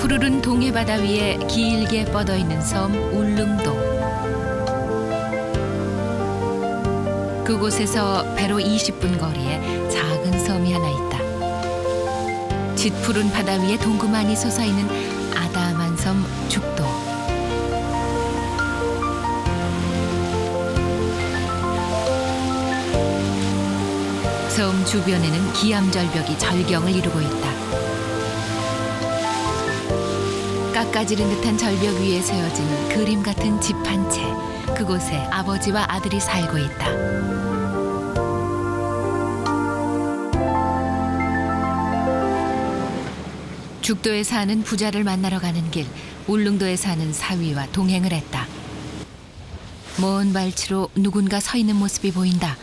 푸르른 동해바다 위에 길게 뻗어있는 섬 울릉도. 그곳에서 배로 20분 거리에 작은 섬이 하나 있다. 짙푸른 바다 위에 동그만히 솟아있는 아담한 섬 죽도. 섬 주변에는 기암절벽이 절경을 이루고 있다. 깎아지른 듯한 절벽 위에 세워진 그림 같은 집 한 채. 그곳에 아버지와 아들이 살고 있다. 죽도에 사는 부자를 만나러 가는 길, 울릉도에 사는 사위와 동행을 했다. 먼 발치로 누군가 서 있는 모습이 보인다.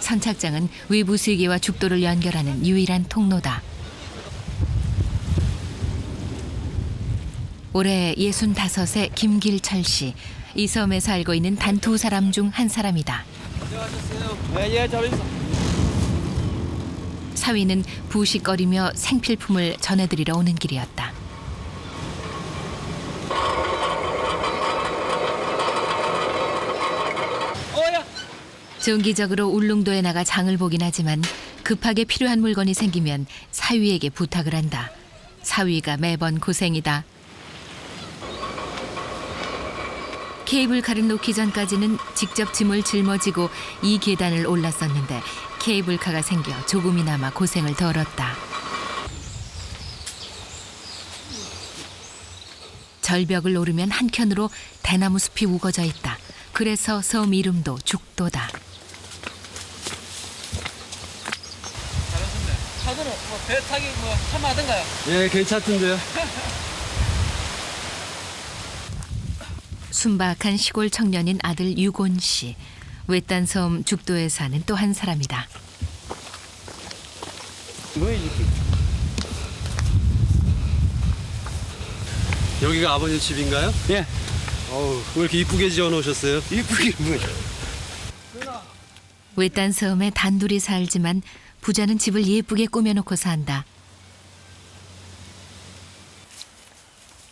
선착장은 외부 세계와 죽도를 연결하는 유일한 통로다. 올해 65의 김길철 씨. 이 섬에 살고 있는 단 2사람 중 한 사람이다. 예, 잘 있어. 사위는 부식거리며 생필품을 전해드리러 오는 길이었다. 정기적으로 울릉도에 나가 장을 보긴 하지만 급하게 필요한 물건이 생기면 사위에게 부탁을 한다. 사위가 매번 고생이다. 케이블카를 놓기 전까지는 직접 짐을 짊어지고 이 계단을 올랐었는데 케이블카가 생겨 조금이나마 고생을 덜었다. 절벽을 오르면 한켠으로 대나무 숲이 우거져 있다. 그래서 섬 이름도 죽도다. 잘하셨네. 차도는 배 타기 참 하던가요? 예, 괜찮던데요. 순박한 시골 청년인 아들 유곤 씨. 외딴 섬 죽도에 사는 또 한 사람이다. 여기가 아버님 집인가요? 예. 어우, 왜 이렇게 이쁘게 지어 놓으셨어요? 이쁘게 뭐야? 외딴 섬에 단둘이 살지만 부자는 집을 예쁘게 꾸며놓고 산다.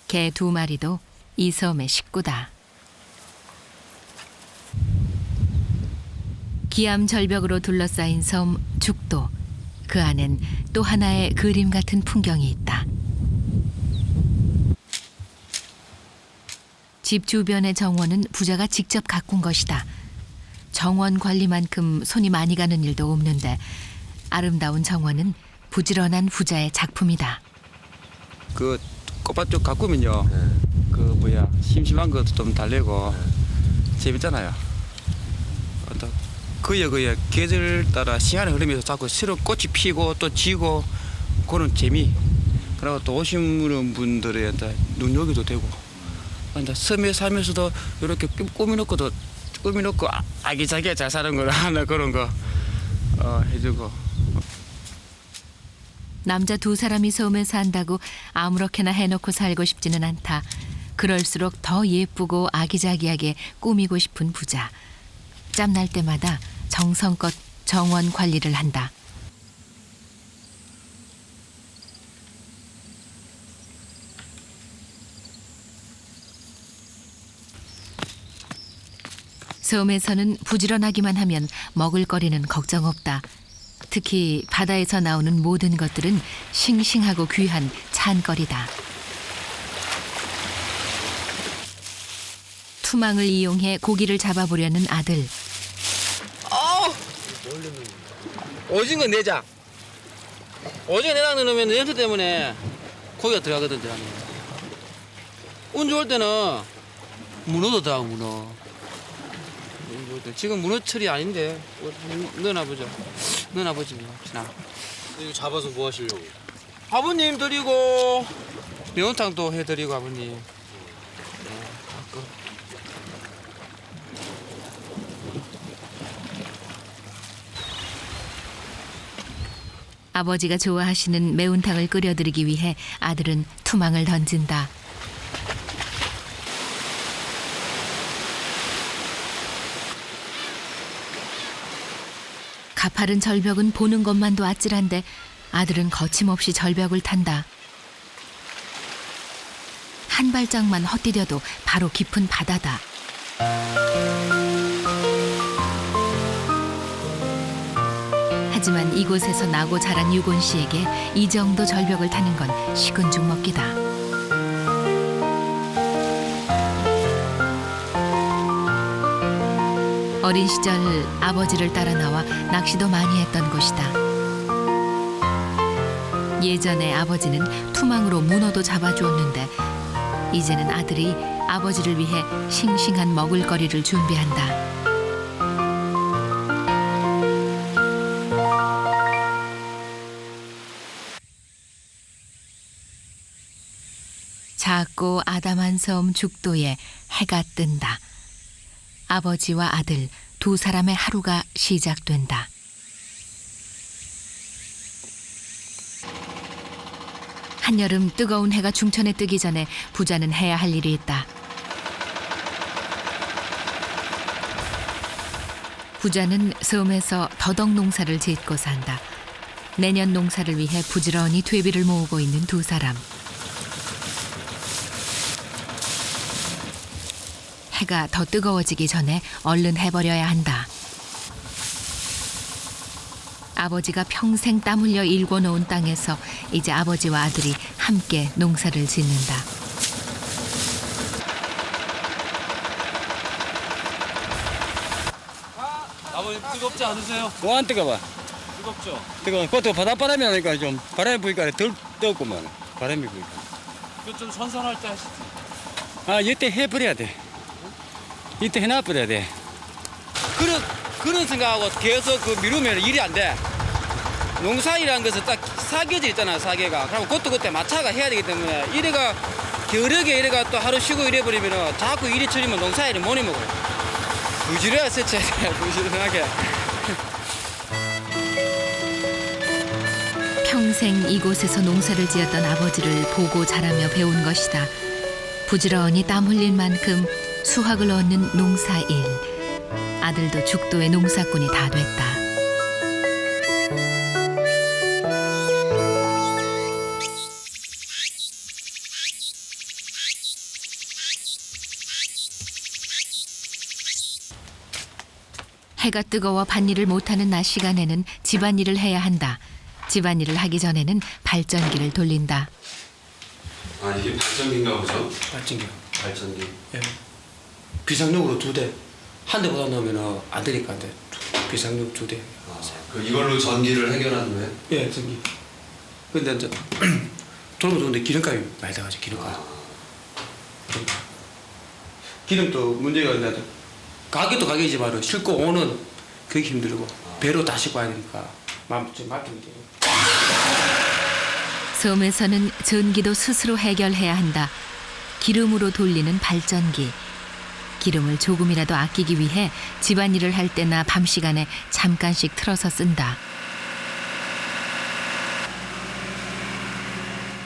개 2마리도 이 섬의 식구다. 기암 절벽으로 둘러싸인 섬 죽도. 그 안엔 또 하나의 그림 같은 풍경이 있다. 집 주변의 정원은 부자가 직접 가꾼 것이다. 정원 관리만큼 손이 많이 가는 일도 없는데 아름다운 정원은 부지런한 부자의 작품이다. 그 꽃밭 가꾸면요. 심심한 것도 좀 달래고 재밌잖아요. 그에 계절 따라 시간이 흐르면서 자꾸 새로운 꽃이 피고 또 지고 그런 재미. 그리고 또 오시는 분들의 눈여겨도 되고. 섬에 살면서도 이렇게 꾸미놓고 아기자기하게 잘 사는 걸 하나 그런 거 해주고. 남자 2사람이 섬에 산다고 아무렇게나 해놓고 살고 싶지는 않다. 그럴수록 더 예쁘고 아기자기하게 꾸미고 싶은 부자. 짬날 때마다 정성껏 정원 관리를 한다. 섬에서는 부지런하기만 하면 먹을거리는 걱정 없다. 특히 바다에서 나오는 모든 것들은 싱싱하고 귀한 찬거리다. 투망을 이용해 고기를 잡아보려는 아들. 오징어 내장. 오징어 내장 넣으면 냄새 때문에 고기가 들어가거든. 운 좋을 때는 문어도 들어가고 문어. 지금 문어철이 아닌데 넣어놔보자. 넣어놔보지 뭐. 이거 잡아서 뭐 하시려고? 아버님 드리고 매운탕도 해드리고 아버님. 아버지가 좋아하시는 매운탕을 끓여드리기 위해 아들은 투망을 던진다. 가파른 절벽은 보는 것만도 아찔한데 아들은 거침없이 절벽을 탄다. 한 발짝만 헛디뎌도 바로 깊은 바다다. 하지만 이곳에서 나고 자란 유곤 씨에게 이 정도 절벽을 타는 건 식은 죽 먹기다. 어린 시절 아버지를 따라 나와 낚시도 많이 했던 곳이다. 예전에 아버지는 투망으로 문어도 잡아주었는데 이제는 아들이 아버지를 위해 싱싱한 먹을거리를 준비한다. 작고 아담한 섬 죽도에 해가 뜬다. 아버지와 아들 두 사람의 하루가 시작된다. 한여름 뜨거운 해가 중천에 뜨기 전에 부자는 해야 할 일이 있다. 부자는 섬에서 더덕 농사를 짓고 산다. 내년 농사를 위해 부지런히 퇴비를 모으고 있는 두 사람. 해가 더 뜨거워지기 전에 얼른 해버려야 한다. 아버지가 평생 땀 흘려 일궈 놓은 땅에서 이제 아버지와 아들이 함께 농사를 짓는다. 아버님 뜨겁지 않으세요? 뭐안 뜨거워? 뜨겁죠? 뜨거워. 그것도 바닷바람이 나니까 좀 바람이 부니까 덜 뜨겁구만. 바람이 부니까. 이거 좀 선선할 때 하시지. 아, 이때 해버려야 돼. 이때 해놔버려야 돼. 그런 생각하고 계속 그 미루면 일이 안 돼. 농사일이라는 것은 딱 사계절 있잖아, 사계가. 그럼 그것도 그때 마차가 해야 되기 때문에 이래가 겨울에 이래가 또 하루 쉬고 이래버리면 자꾸 일이 처리면 농사일이 못 해먹어. 부지런하게 세쳐야 돼, 부지런하게. 평생 이곳에서 농사를 지었던 아버지를 보고 자라며 배운 것이다. 부지런히 땀 흘릴 만큼 수확을 얻는 농사일. 아들도 죽도의 농사꾼이 다 됐다. 해가 뜨거워 밭일을 못하는 낮 시간에는 집안일을 해야 한다. 집안일을 하기 전에는 발전기를 돌린다. 아, 이게 발전기인가 보죠? 발전기. 발전기. 예. 비상용으로 2대. 한 대보다 넣으면 안 되니까 이제 비상용 2대. 그 이걸로 전기를 해결하는 거예요? 예, 전기. 근데 이제 돌고 좋은데 기름값이 많이 나가죠, 기름값. 기름도 문제가 있는데 가격도 가격이지만 싣고 오는 그게 힘들고 배로 다 싣고 와야 되니까 좀 맡기면 돼요. 섬에서는 전기도 스스로 해결해야 한다. 기름으로 돌리는 발전기. 기름을 조금이라도 아끼기 위해 집안일을 할 때나 밤 시간에 잠깐씩 틀어서 쓴다.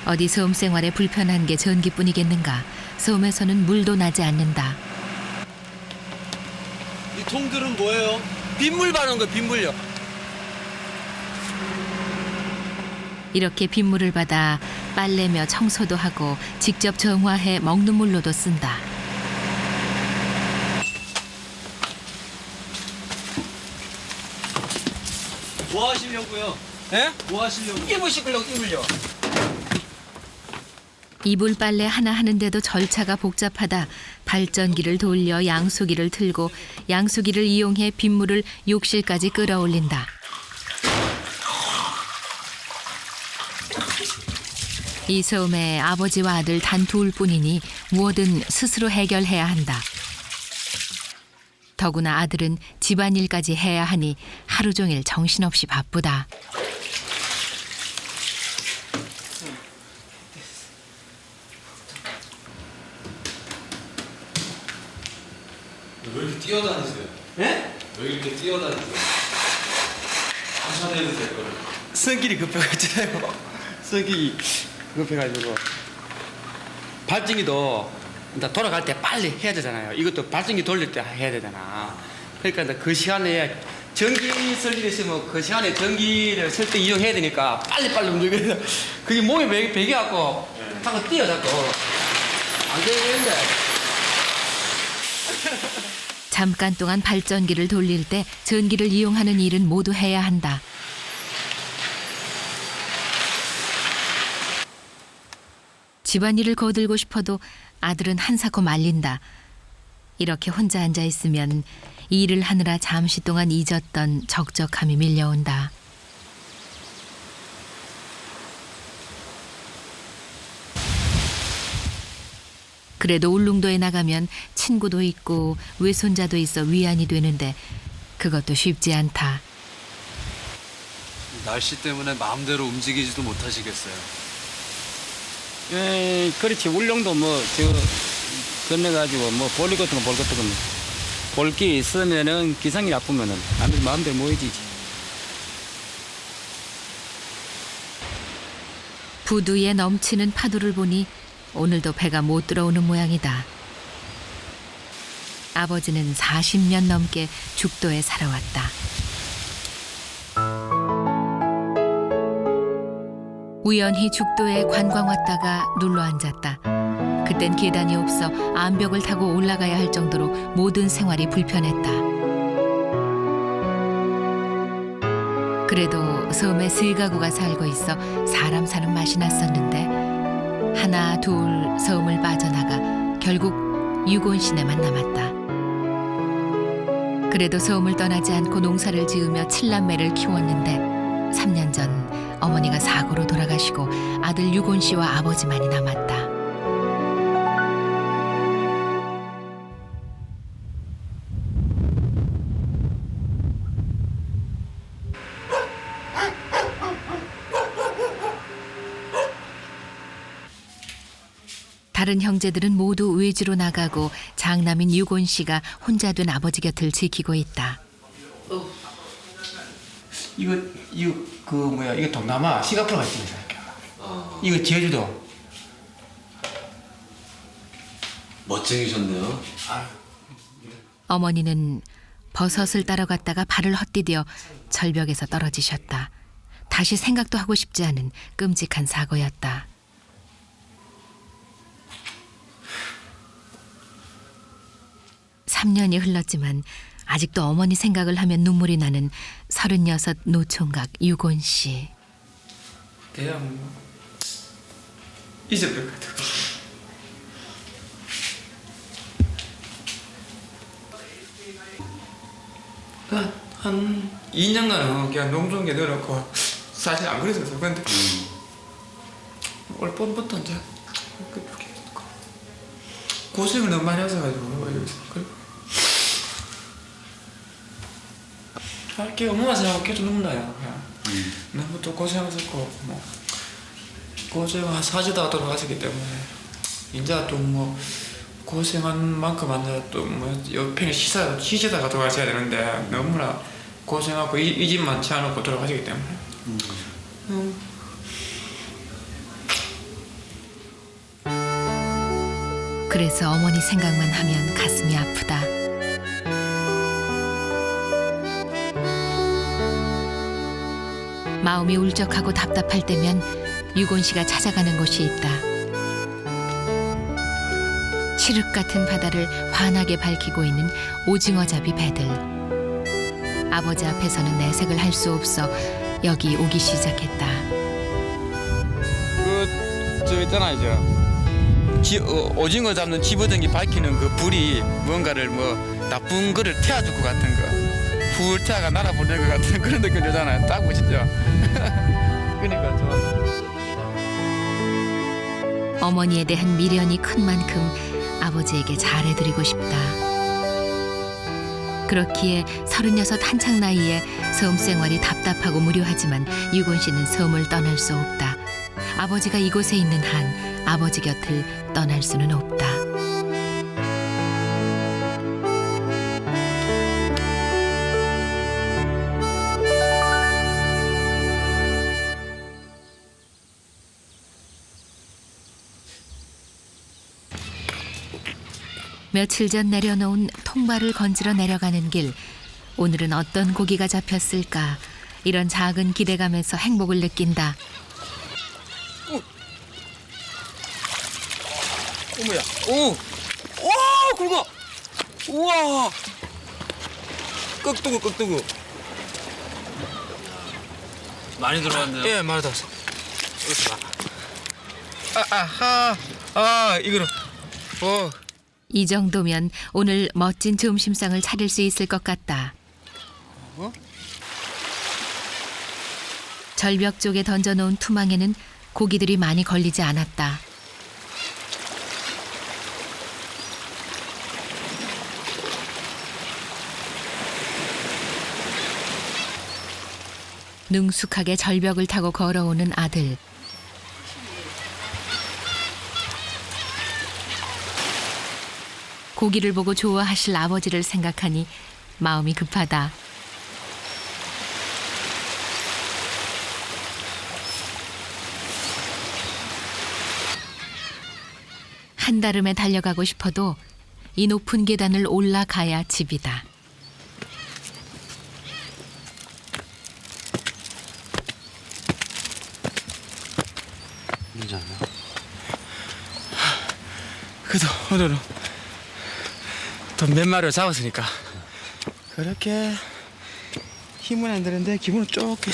어디 섬 생활에 불편한 게 전기뿐이겠는가. 섬에서는 물도 나지 않는다. 이 통들은 뭐예요? 빗물 바르는 거, 빗물요. 이렇게 빗물을 받아 빨래며 청소도 하고 직접 정화해 먹는 물로도 쓴다. 뭐 하시려고요? 예? 뭐 하시려고? 이불 씻으려고 이불요. 이불 빨래 하나 하는데도 절차가 복잡하다. 발전기를 돌려 양수기를 틀고 양수기를 이용해 빗물을 욕실까지 끌어올린다. 이 섬에 아버지와 아들 단 둘뿐이니 무엇든 스스로 해결해야 한다. 더구나 아들은 집안일까지 해야 하니 하루 종일 정신없이 바쁘다. 왜 이렇게 뛰어다니세요? 예? 왜 이렇게 뛰어다니세요? 하셔야 될 거를. 성질이 급해가지고 성질이 급해가지고 발전기도 일단 돌아갈 때 빨리 해야 되잖아요. 이것도 발전기 돌릴 때 해야 되잖아. 그러니까 이제 그 시간에 전기 쓸 일이 있으면 그 시간에 전기를 쓸 때 이용해야 되니까 빨리빨리 움직여야 돼. 그게 몸에 배겨갖고 자꾸 뛰어 자꾸. 안 되는데. 잠깐 동안 발전기를 돌릴 때 전기를 이용하는 일은 모두 해야 한다. 집안일을 거들고 싶어도 아들은 한사코 말린다. 이렇게 혼자 앉아 있으면 일을 하느라 잠시 동안 잊었던 적적함이 밀려온다. 그래도 울릉도에 나가면 친구도 있고 외손자도 있어 위안이 되는데 그것도 쉽지 않다. 날씨 때문에 마음대로 움직이지도 못하시겠어요. 그렇지. 울릉도 건너가지고 볼 같은 거 볼 게 있으면은 기상이 나쁘면은 아무리 마음대로 모여지지. 부두에 넘치는 파도를 보니 오늘도 배가 못 들어오는 모양이다. 아버지는 40년 넘게 죽도에 살아왔다. 우연히 죽도에 관광 왔다가 눌러 앉았다. 그땐 계단이 없어 암벽을 타고 올라가야 할 정도로 모든 생활이 불편했다. 그래도 섬에 3가구가 살고 있어 사람 사는 맛이 났었는데 하나 둘 섬을 빠져나가 결국 유곤씨네만 남았다. 그래도 섬을 떠나지 않고 농사를 지으며 7남매를 키웠는데 3년 전 어머니가 사고로 돌아가시고 아들 유곤씨와 아버지만이 남았다. 다른 형제들은 모두 외지로 나가고 장남인 유곤 씨가 혼자 된 아버지 곁을 지키고 있다. 이거 이거 동남아 싱가포르 같은 거 생각해. 이거 제주도. 멋쟁이셨네요. 어머니는 버섯을 따러 갔다가 발을 헛디뎌 절벽에서 떨어지셨다. 다시 생각도 하고 싶지 않은 끔찍한 사고였다. (3년이) 흘렀지만 아직도 어머니 생각을 하면 눈물이 나는 36 노총각 유곤 씨. 그냥 잊어버릴 것 같아. 한 2년간은 그냥 농촌에 넣어놓고 사실 안 그랬었어. 근데 올 봄부터 이제 그렇게 고생을 너무 많이 하셔가지고 할게 엄마만 생각하고 계속 눈물나요. 그냥 너무 또 고생하셨고 뭐 고생하시다가 돌아가셨기 때문에 이제 또 뭐 고생한 만큼 앉아 또 뭐 옆에 쉬시다가 돌아가셔야 되는데 너무나 고생하고 이 집만 채워놓고 돌아가시기 때문에 그래서 어머니 생각만 하면 가슴이 아프다. 마음이 울적하고 답답할 때면 유곤 씨가 찾아가는 곳이 있다. 칠흑 같은 바다를 환하게 밝히고 있는 오징어잡이 배들. 아버지 앞에서는 내색을 할 수 없어 여기 오기 시작했다. 저 있잖아요. 오징어 잡는 집어던기 밝히는 그 불이 뭔가를 나쁜 거를 태워줄 것 같은 거. 불태가 날아보낼 것 같은 그런 느낌 들잖아요. 딱 보시죠. 그러니까 좋아. 어머니에 대한 미련이 큰 만큼 아버지에게 잘해드리고 싶다. 그렇기에 36 한창 나이에 섬 생활이 답답하고 무료하지만 유곤 씨는 섬을 떠날 수 없다. 아버지가 이곳에 있는 한 아버지 곁을 떠날 수는 없다. 며칠 전 내려놓은 통발을 건지러 내려가는 길. 오늘은 어떤 고기가 잡혔을까. 이런 작은 기대감에서 행복을 느낀다. 어머야. 오! 오! 굵어! 우와! 꺽두구, 꺽두구. 많이 들어왔네요. 예, 많이 들었어. 이거 봐. 아하. 아, 이거는. 이 정도면 오늘 멋진 점심상을 차릴 수 있을 것 같다. 절벽 쪽에 던져놓은 투망에는 고기들이 많이 걸리지 않았다. 능숙하게 절벽을 타고 걸어오는 아들. 고기를 보고 좋아하실 아버지를 생각하니 마음이 급하다. 한달음에 달려가고 싶어도 이 높은 계단을 올라가야 집이다. 괜찮아요. 그래도 오늘은 또 몇 마리를 잡았으니까 그렇게 힘은 안 드는데 기분은 좋게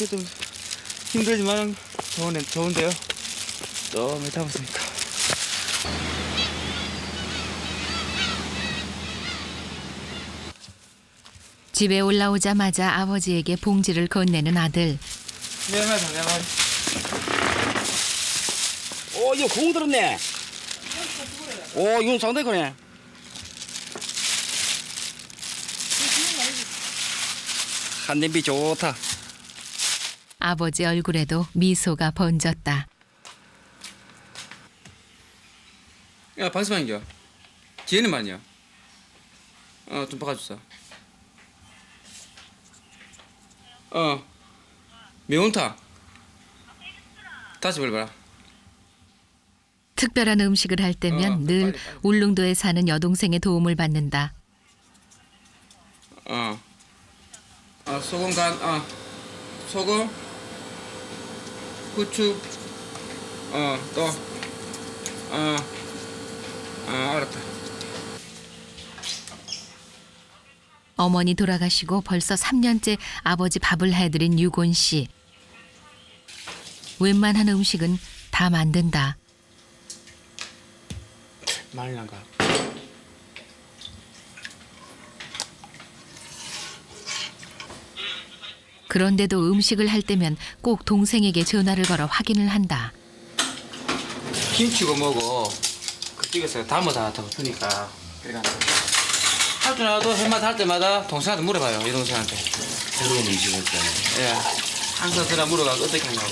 좀 힘들지만 좋은데요. 너무 잡았으니까. 집에 올라오자마자 아버지에게 봉지를 건네는 아들. 네 마리. 이거 공 들었네. 이건 상당히 크네. 한 냄비 좋다. 아버지 얼굴에도 미소가 번졌다. 야, 방수방이죠. 뒤에는 말이야. 좀 바꿔줬어. 매운탕. 다시 불러봐라. 특별한 음식을 할 때면 늘 빨리. 울릉도에 사는 여동생의 도움을 받는다. 소금 간, 소금, 후추, 또, 알았다. 어머니 돌아가시고 벌써 3년째 아버지 밥을 해드린 유곤 씨. 웬만한 음식은 다 만든다. 많이 난가. 그런데도 음식을 할 때면 꼭 동생에게 전화를 걸어 확인을 한다. 김치고 뭐고 그쪽에서 담아다 덮으니까 그러니까 할 줄 알아도 해마다 할 때마다 동생한테 물어봐요. 이 동생한테. 새로운 음식 할 때. 예, 항상 전화 물어가고 어떻게 하냐고.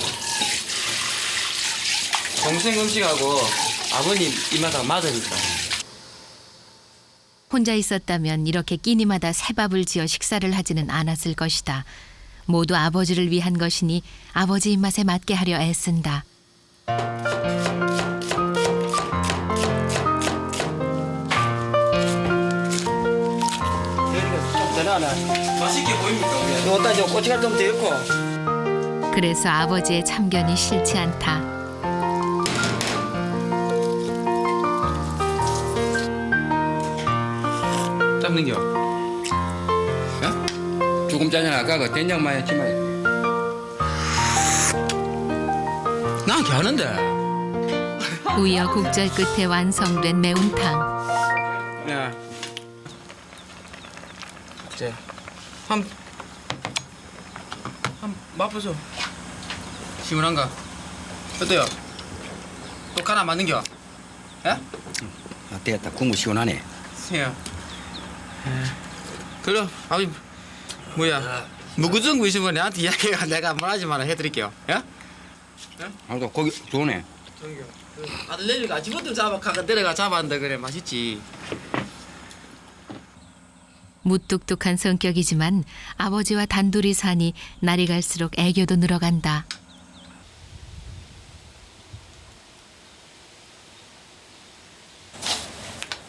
동생 음식하고 아버님 입맛하고 맞으니까. 혼자 있었다면 이렇게 끼니마다 새밥을 지어 식사를 하지는 않았을 것이다. 모두 아버지를 위한 것이니 아버지 입맛에 맞게 하려 애쓴다. 맛있게 보입니까? 이거 따 고춧가루 좀 더 넣고. 그래서 아버지의 참견이 싫지 않다. 잡는겨. 어? 조금 짜잖아. 아까 그 된장만 했지만. 난 이렇게 하는데. 우여곡절 끝에 완성된 매운탕. 야. 이제 한 맛보소. 시원한가? 어때요? 또 하나 맞는겨? 예? 됐다. 국물 시원하네. 세요. 그럼 아버지 뭐야? 무구정구 있으면 내한테 이야기가 내가 말하지 마라 해드릴게요. 예? 아무튼 고기 좋네. 아들 내리가 집어들 잡아 가가 내려가 잡았는데 그래 맛있지. 무뚝뚝한 성격이지만 아버지와 단둘이 사니 날이 갈수록 애교도 늘어간다.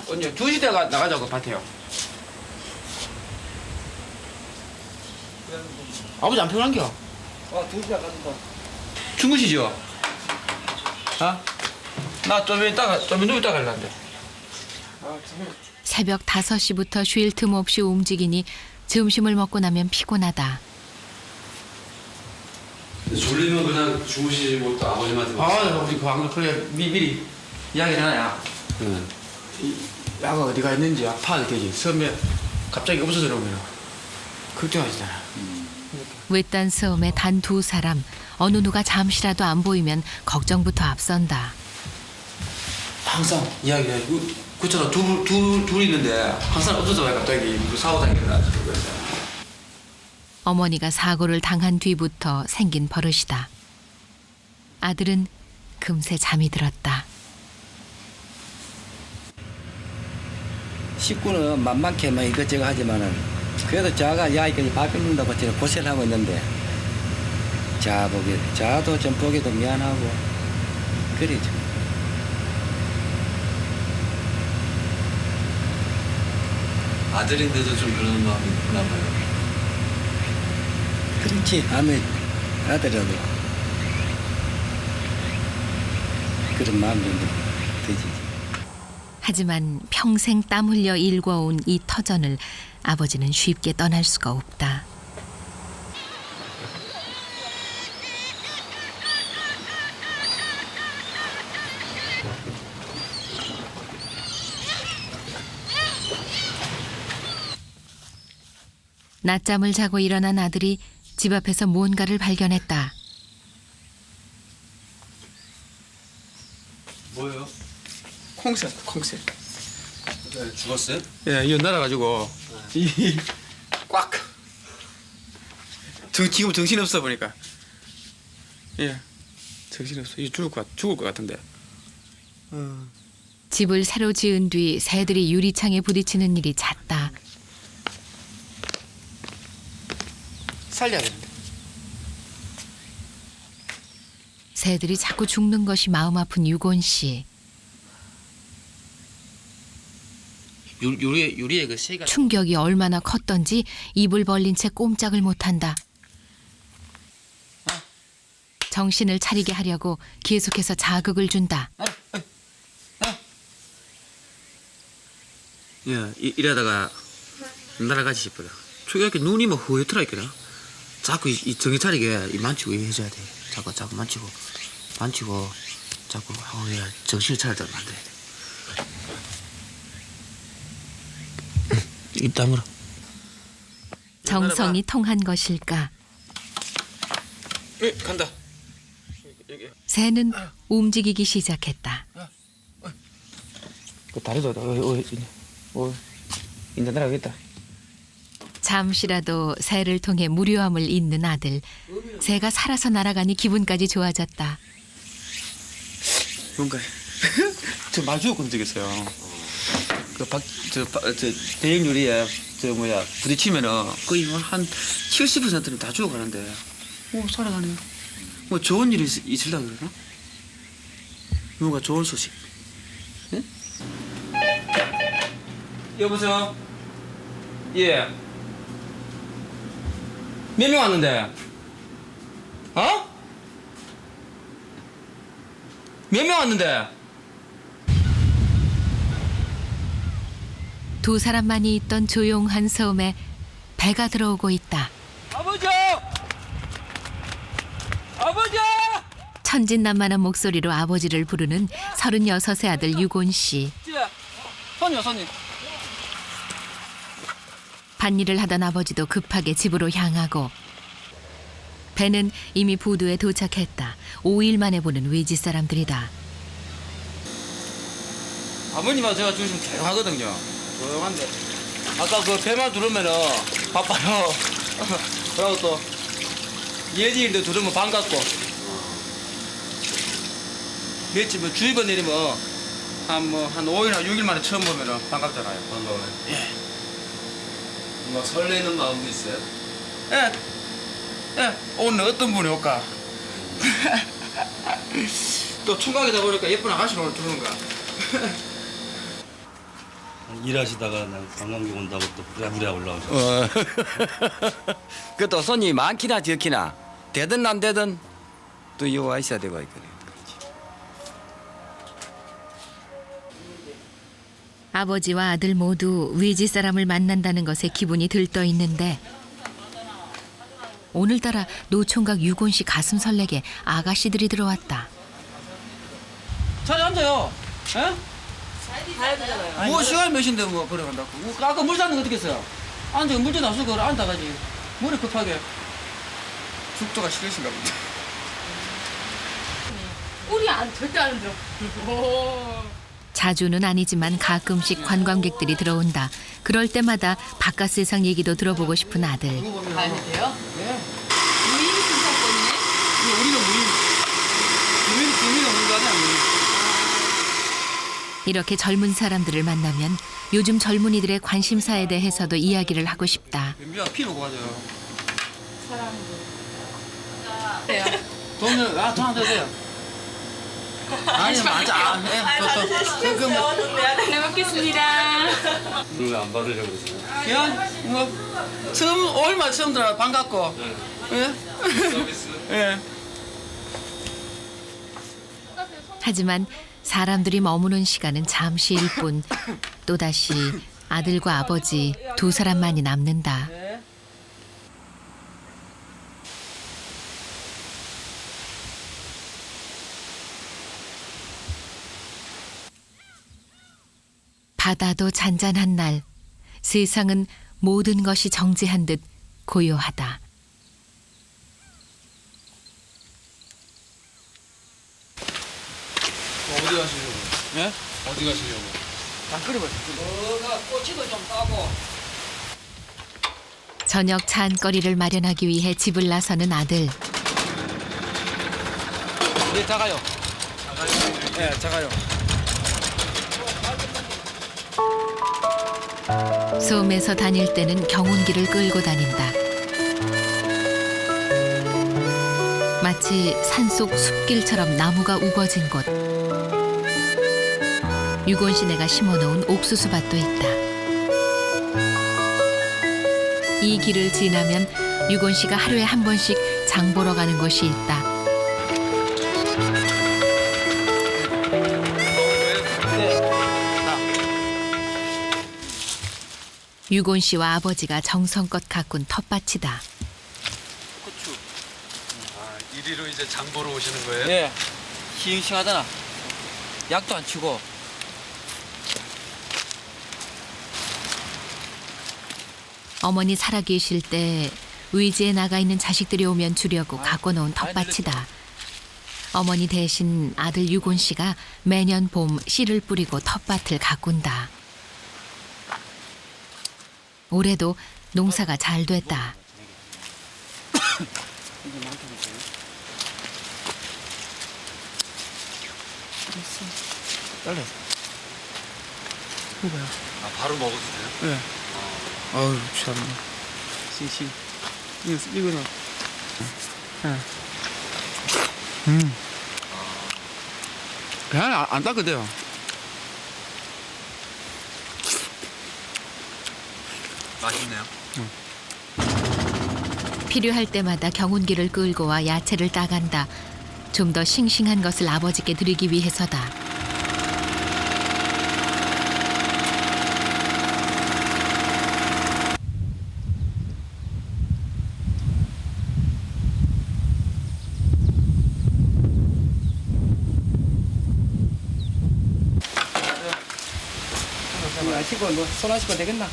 언제 2시 대가 나가자고 밭에요. 아버지 안 편한겨? 2시에 가든가. 주무시죠? 아? 나 좀 이따가 갈란데. 새벽 5시부터 쉴 틈 없이 움직이니 점심을 먹고 나면 피곤하다. 졸리면 그냥 주무시고 또 아버님한테 우리 그 방금 그래 미리 이야기를 하냐. 응. 야가 어디가 있는지 파악이 되지. 섬에 갑자기 없어져 놓으면 걱정하시잖아. 외딴 섬에 단 2사람, 어느 누가 잠시라도 안 보이면 걱정부터 앞선다. 항상 이야기해. 그처럼 둘 있는데 항상 없어져 가 갑자기 사고가 일어나서 그래. 어머니가 사고를 당한 뒤부터 생긴 버릇이다. 아들은 금세 잠이 들었다. 식구는 만만케 막 이것저것 하지만은 그래도 자가 야이까지 바꾼다고 저는 고생을 하고 있는데 자도 좀 보기도 미안하고 그러죠. 아들인데도 좀 그런 마음이 있나 봐요. 그렇지 아들이라도 그런 마음이 좀 들지. 하지만 평생 땀 흘려 일궈온 이 터전을 아버지는 쉽게 떠날 수가 없다. 낮잠을 자고 일어난 아들이 집 앞에서 뭔가를 발견했다. 뭐예요? 콩새. 네, 죽었어요? 예, 이거 날아가지고 꽉. 지금 정신 없어 보니까. 예, 정신 없어. 이거 죽을 것 같은데. 집을 새로 지은 뒤 새들이 유리창에 부딪히는 일이 잦다. 살려야 되는데. 새들이 자꾸 죽는 것이 마음 아픈 유곤 씨. 유리에 그 새가 충격이 얼마나 컸던지 입을 벌린 채 꼼짝을 못한다. 정신을 차리게 하려고 계속해서 자극을 준다. 야, 이러다가 날아가지 싶어요. 초기에 눈이 뭐 허옇더라니까. 자꾸 이 정신 차리게 이 만지고 해줘야 돼. 자꾸 만지고 자꾸 하고 해야 정신을 차리도록 만들어야 돼. 입 다물어. 정성이 통한 것일까? 간다. 새는 움직이기 시작했다. 그 다리도 이제 날아가겠다. 잠시라도 새를 통해 무료함을 잇는 아들. 새가 살아서 날아가니 기분까지 좋아졌다. 뭔가 저 마주 건드겠어요. 대형 유리에 부딪히면은 거의 한 70%는 다 죽어가는데, 살아가네요. 뭐 좋은 일이 있으려고 그러나? 뭔가 좋은 소식. 예? 여보세요? 예. 몇 명 왔는데? 어? 몇 명 왔는데? 2사람만이 있던 조용한 섬에 배가 들어오고 있다. 아버지! 아버지! 천진난만한 목소리로 아버지를 부르는 36의 아들 유곤 씨. 손님. 밭일을 하던 아버지도 급하게 집으로 향하고 배는 이미 부두에 도착했다. 5일 만에 보는 외지 사람들이다. 아버님하고 제가 지금 조용하거든요. 조용한데 아까 그 배만 들으면은 바빠요. 그리고 또 예지인데 들으면 반갑고 며칠 뭐 주입원 내리면 한 5일이나 6일 만에 처음 보면은 반갑잖아요. 반가워요. 예. 막 설레는 마음도 있어요? 예. 오늘 어떤 분이 올까? 또 총각이다 보니까 예쁜 아가씨를 오늘 주는가? 일하시다가 난 관광객 온다고 또 부랴부랴 올라오죠. 그또 손이 많기나 적기나 되든 안 되든 또 여기 와 있어야 되고 있거든. 아버지와 아들 모두 외지 사람을 만난다는 것에 기분이 들떠 있는데 오늘따라 노총각 유곤 씨 가슴 설레게 아가씨들이 들어왔다. 자리 앉아요. 예? 뭐 시간 몇인데 뭐 그래 간다고. 아까 물 샀는 거 어떻게 했어요? 앉아 물도 놔서 그래 앉아가지. 머리 급하게. 숙소가 싫으신가 보다. 우리 절대 안 들어. 자주는 아니지만 가끔씩 관광객들이 들어온다. 그럴 때마다 바깥 세상 얘기도 들어보고 싶은 아들. 가야 돼요? 네. 무인 승차권이네? 우리는 주민 없는 거 아니야? 이렇게 젊은 사람들을 만나면 요즘 젊은이들의 관심사에 대해서도 이야기를 하고 싶다. 연비가 피 먹고 가져요. 그래요. 돈을 돈 안 드세요. 아니 맞아. 잘 먹겠습니다. 그걸 왜안 받으려고 그러세요? 그냥 뭐 처음 얼마 처음 들어 반갑고. 예? 서비스? 예. 하지만 사람들이 머무는 시간은 잠시일 뿐 또다시 아들과 아버지 두 사람만이 남는다. 바다도 잔잔한 날, 세상은 모든 것이 정지한 듯 고요하다. 어디 가시려고? 예? 어디 가시려고? 안 끓여봐. 뭐가 꼬치도 좀 따고. 저녁 찬거리를 마련하기 위해 집을 나서는 아들. 네, 작아요. 예, 작아요. 섬에서 다닐 때는 경운기를 끌고 다닌다. 마치 산속 숲길처럼 나무가 우거진 곳. 유곤 씨네가 심어놓은 옥수수밭도 있다. 이 길을 지나면 유곤 씨가 하루에 한 번씩 장 보러 가는 곳이 있다. 유곤 씨와 아버지가 정성껏 가꾼 텃밭이다. 고추. 아, 이리로 이제 장 보러 오시는 거예요? 예. 싱싱하잖아. 약도 안 치고. 어머니 살아계실 때 의지에 나가 있는 자식들이 오면 주려고 가꿔놓은 텃밭이다. 어머니 대신 아들 유곤 씨가 매년 봄 씨를 뿌리고 텃밭을 가꾼다. 올해도 농사가 잘 됐다. 잘라. 이거야. 아, 바로 먹어도 돼요? 예. 아유 참. 싱싱. 이거는. 예. 그냥 안 닦거든요. 맛있네요. 필요할 때마다 경운기를 끌고 와 야채를 따간다. 좀 더 싱싱한 것을 아버지께 드리기 위해서다. 안 씻고 손 안 씻고 되겠나?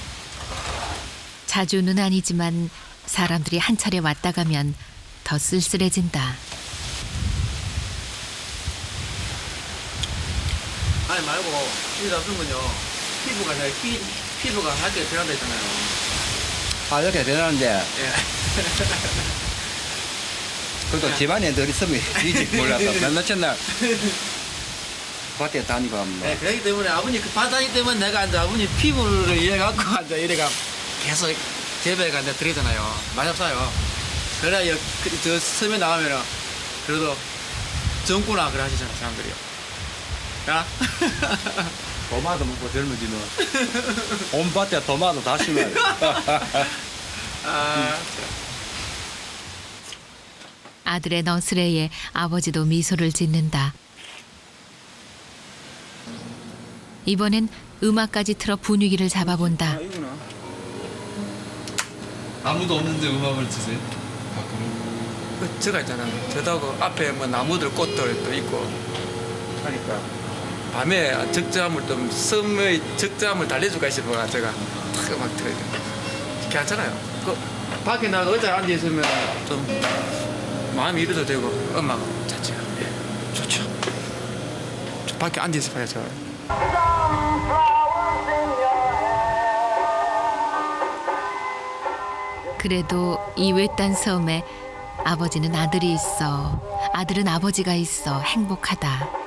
자주는 아니지만 사람들이 한 차례 왔다 가면 더 쓸쓸해진다. 아니 말고 피 잡수면요. 피부가 잘 피부가 하게 변한다 했잖아요. 아 이렇게 되는데 예. 그것도 집안에 늘 있으면 이집 몰랐다. 며칠 날 밭에 다니고 하면 네, 그렇기 때문에 아버님 그 바다기 때문에 내가 이제 아버님 피부를 이해갖고 앉아 이래가 계속 재배가 이제 드리잖아요. 많이 없어요. 그래야 저 섬에 나가면은 그래도 젊구나 그래 하시잖아 사람들이요. 야? 도마도 먹고 젊어지는 온 밭에 도마도 다 심어요. 아, 아들의 너스레에 아버지도 미소를 짓는다. 이번엔 음악까지 틀어 분위기를 잡아본다. 이구나. 아무도 없는데 음악을 드세요? 그 저가 있잖아. 저도 그 앞에 뭐 나무들 꽃들 또 있고 하니까 밤에 적재함을 좀 섬의 적재함을 달래주가 싶어가 제가 탁 음악 틀어야 돼. 괜찮아요. 그 밖에 나가 의자에 앉아 있으면 좀 마음이 이래도 되고 음악 자체가 좋죠. 저 밖에 앉아 있어 봐요 저. 그래도 이 외딴 섬에 아버지는 아들이 있어, 아들은 아버지가 있어 행복하다.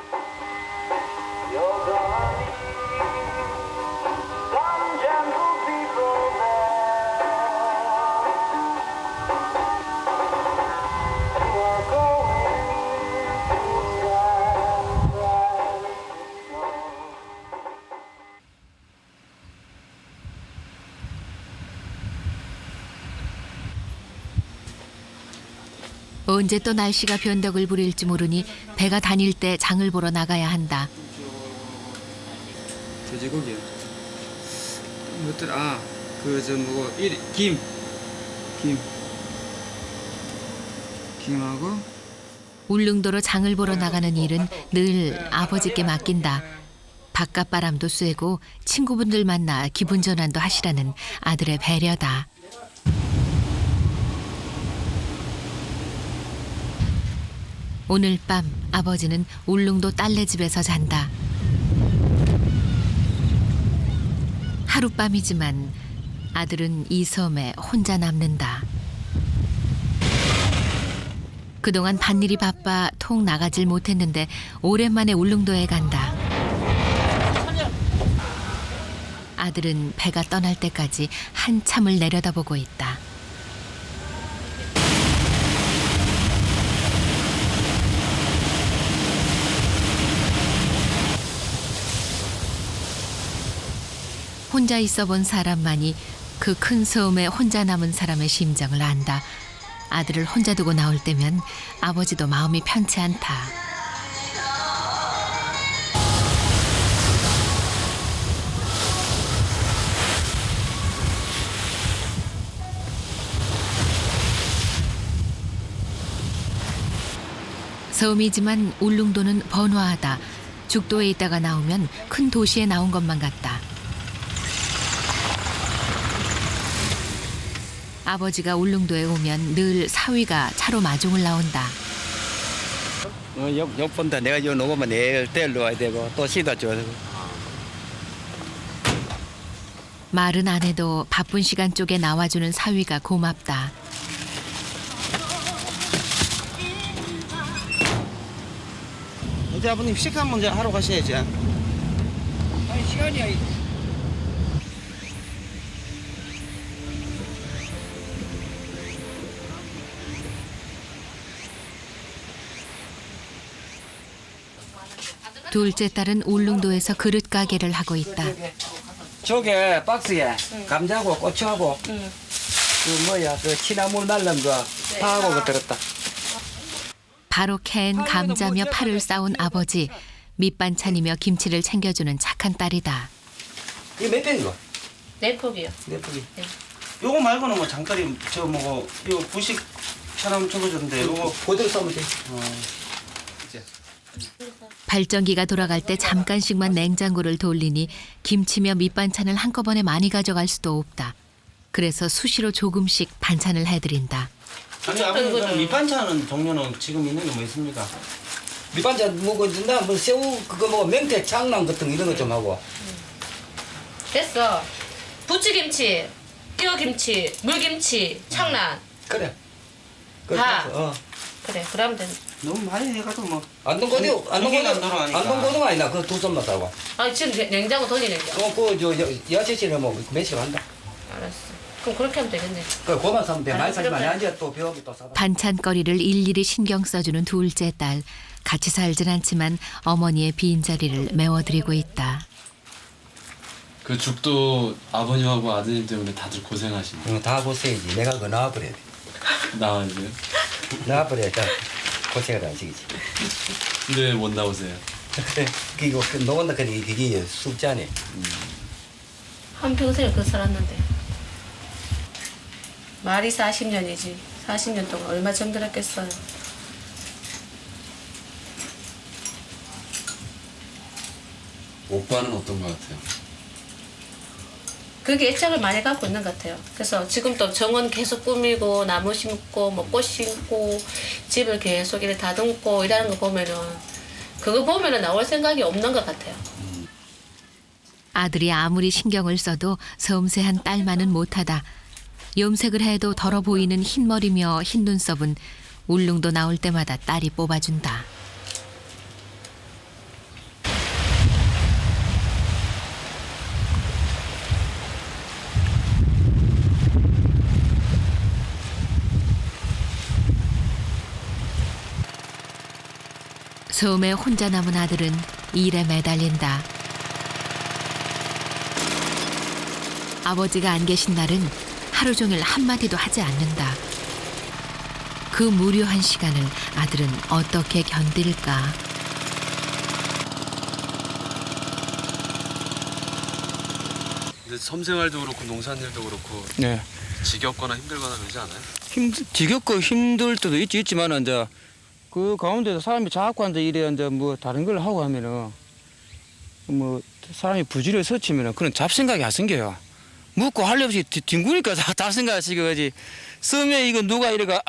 언제 또 날씨가 변덕을 부릴지 모르니 배가 다닐 때 장을 보러 나가야 한다. 돼지고기요. 뭐더라? 그저 뭐고 김하고 울릉도로 장을 보러 나가는 일은 늘 아버지께 맡긴다. 바깥 바람도 쐬고 친구분들 만나 기분 전환도 하시라는 아들의 배려다. 오늘 밤 아버지는 울릉도 딸네 집에서 잔다. 하룻밤이지만 아들은 이 섬에 혼자 남는다. 그동안 밭일이 바빠 통 나가질 못했는데 오랜만에 울릉도에 간다. 아들은 배가 떠날 때까지 한참을 내려다보고 있다. 혼자 있어 본 사람만이 그 큰 섬에 혼자 남은 사람의 심정을 안다. 아들을 혼자 두고 나올 때면 아버지도 마음이 편치 않다. 섬이지만 울릉도는 번화하다. 죽도에 있다가 나오면 큰 도시에 나온 것만 같다. 아버지가 울릉도에 오면 늘 사위가 차로 마중을 나온다. 욕 본다. 내가 요 놓으면 내일 데리러 와야 되고 또 시다 줘야 되고. 말은 안 해도 바쁜 시간 쪽에 나와주는 사위가 고맙다. 이제 아버님 식사 먼저 하러 가셔야지. 아니 시간이야. 둘째 딸은 울릉도에서 그릇 가게를 하고 있다. 저게 박스에 감자하고 고추하고 그 뭐야 그 취나물 말른 거 파하고 그 들었다. 바로 캔 감자며 파를 싸온 아버지. 밑반찬이며 김치를 챙겨주는 착한 딸이다. 이거 몇 평이고? 네 폭이요. 몇 평이? 요거 말고는 뭐 장가리 저 뭐고 요 부식처럼 적어줬는데 요거 그대로 싸면 돼. 발전기가 돌아갈 때 잠깐씩만 냉장고를 돌리니 김치며 밑반찬을 한꺼번에 많이 가져갈 수도 없다. 그래서 수시로 조금씩 반찬을 해드린다. 아니 아버님 그럼 밑반찬은 종류는 지금 있는 게 뭐 있습니까? 밑반찬 먹고 나뭐 새우 그거 뭐 맹태 창랑 같은 거 이런 거 좀 하고. 됐어. 부추김치, 띄어김치, 물김치, 창란. 그래. 다. 어. 그래, 그러면 된다. 너무 많이 해가지고 뭐 안동고등 돌아가니까. 안동고등 아니다. 그 두 손만 따고. 아, 지금 냉장고 돈이 냉장고. 그저 여섯시는 뭐 몇시 한다. 알았어. 그럼 그렇게 하면 되겠네. 그 고만 사면 돼. 많이 사지 마. 그래. 이제 또 배우기 또 사다. 반찬거리를 일일이 신경 써주는 둘째 딸. 같이 살진 않지만 어머니의 빈자리를 메워드리고 있다. 그 죽도 아버님하고 아드님 때문에 다들 고생하시네. 다 고생이지. 내가 그거 나와버려야 돼. 나와야죠. 나와버려야 돼. 고생을 안 시키지. 근데 왜 못 나오세요? 그리고 노건다 그니 그게 숙자네. 한평생을 그 살았는데 말이 40년이지 40년 동안 얼마 정들었겠어요. 오빠는 어떤 것 같아요? 그게 애착을 많이 갖고 있는 것 같아요. 그래서 지금도 정원 계속 꾸미고 나무 심고 뭐 꽃 심고 집을 계속 이렇게 다듬고 이러는 거 보면은 그거 보면은 나올 생각이 없는 것 같아요. 아들이 아무리 신경을 써도 섬세한 딸만은 못하다. 염색을 해도 더러 보이는 흰머리며 흰 눈썹은 울릉도 나올 때마다 딸이 뽑아준다. 섬에 혼자 남은 아들은 일에 매달린다. 아버지가 안 계신 날은 하루 종일 한마디도 하지 않는다. 그 무료한 시간을 아들은 어떻게 견딜까? 근데 섬생활도 그렇고 농사일도 그렇고 네. 지겹거나 힘들거나 그러지 않아요? 지겹고 힘들 때도 있지만 이제 그 가운데서 사람이 자꾸 앉아 이래 이제 뭐 다른 걸 하고 하면은 뭐 사람이 부지런히 서치면은 그런 잡생각이 안 생겨요. 묻고 할 일 없이 뒹구니까 잡생각이 거지. 섬에 이거 누가 이래가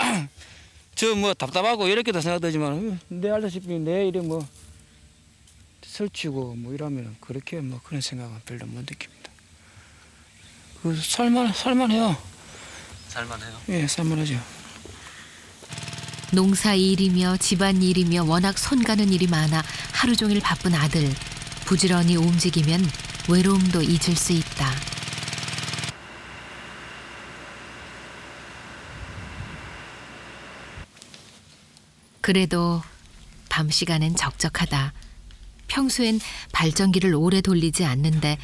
저 뭐 답답하고 이렇게도 생각되지만 내 알다시피 내 일에 뭐 설치고 뭐 이러면은 그렇게 뭐 그런 생각은 별로 못 느낍니다. 그 살만해요. 살만해요? 예, 살만하죠. 농사 일이며 집안 일이며 워낙 손 가는 일이 많아 하루 종일 바쁜 아들. 부지런히 움직이면 외로움도 잊을 수 있다. 그래도 밤 시간엔 적적하다. 평소엔 발전기를 오래 돌리지 않는데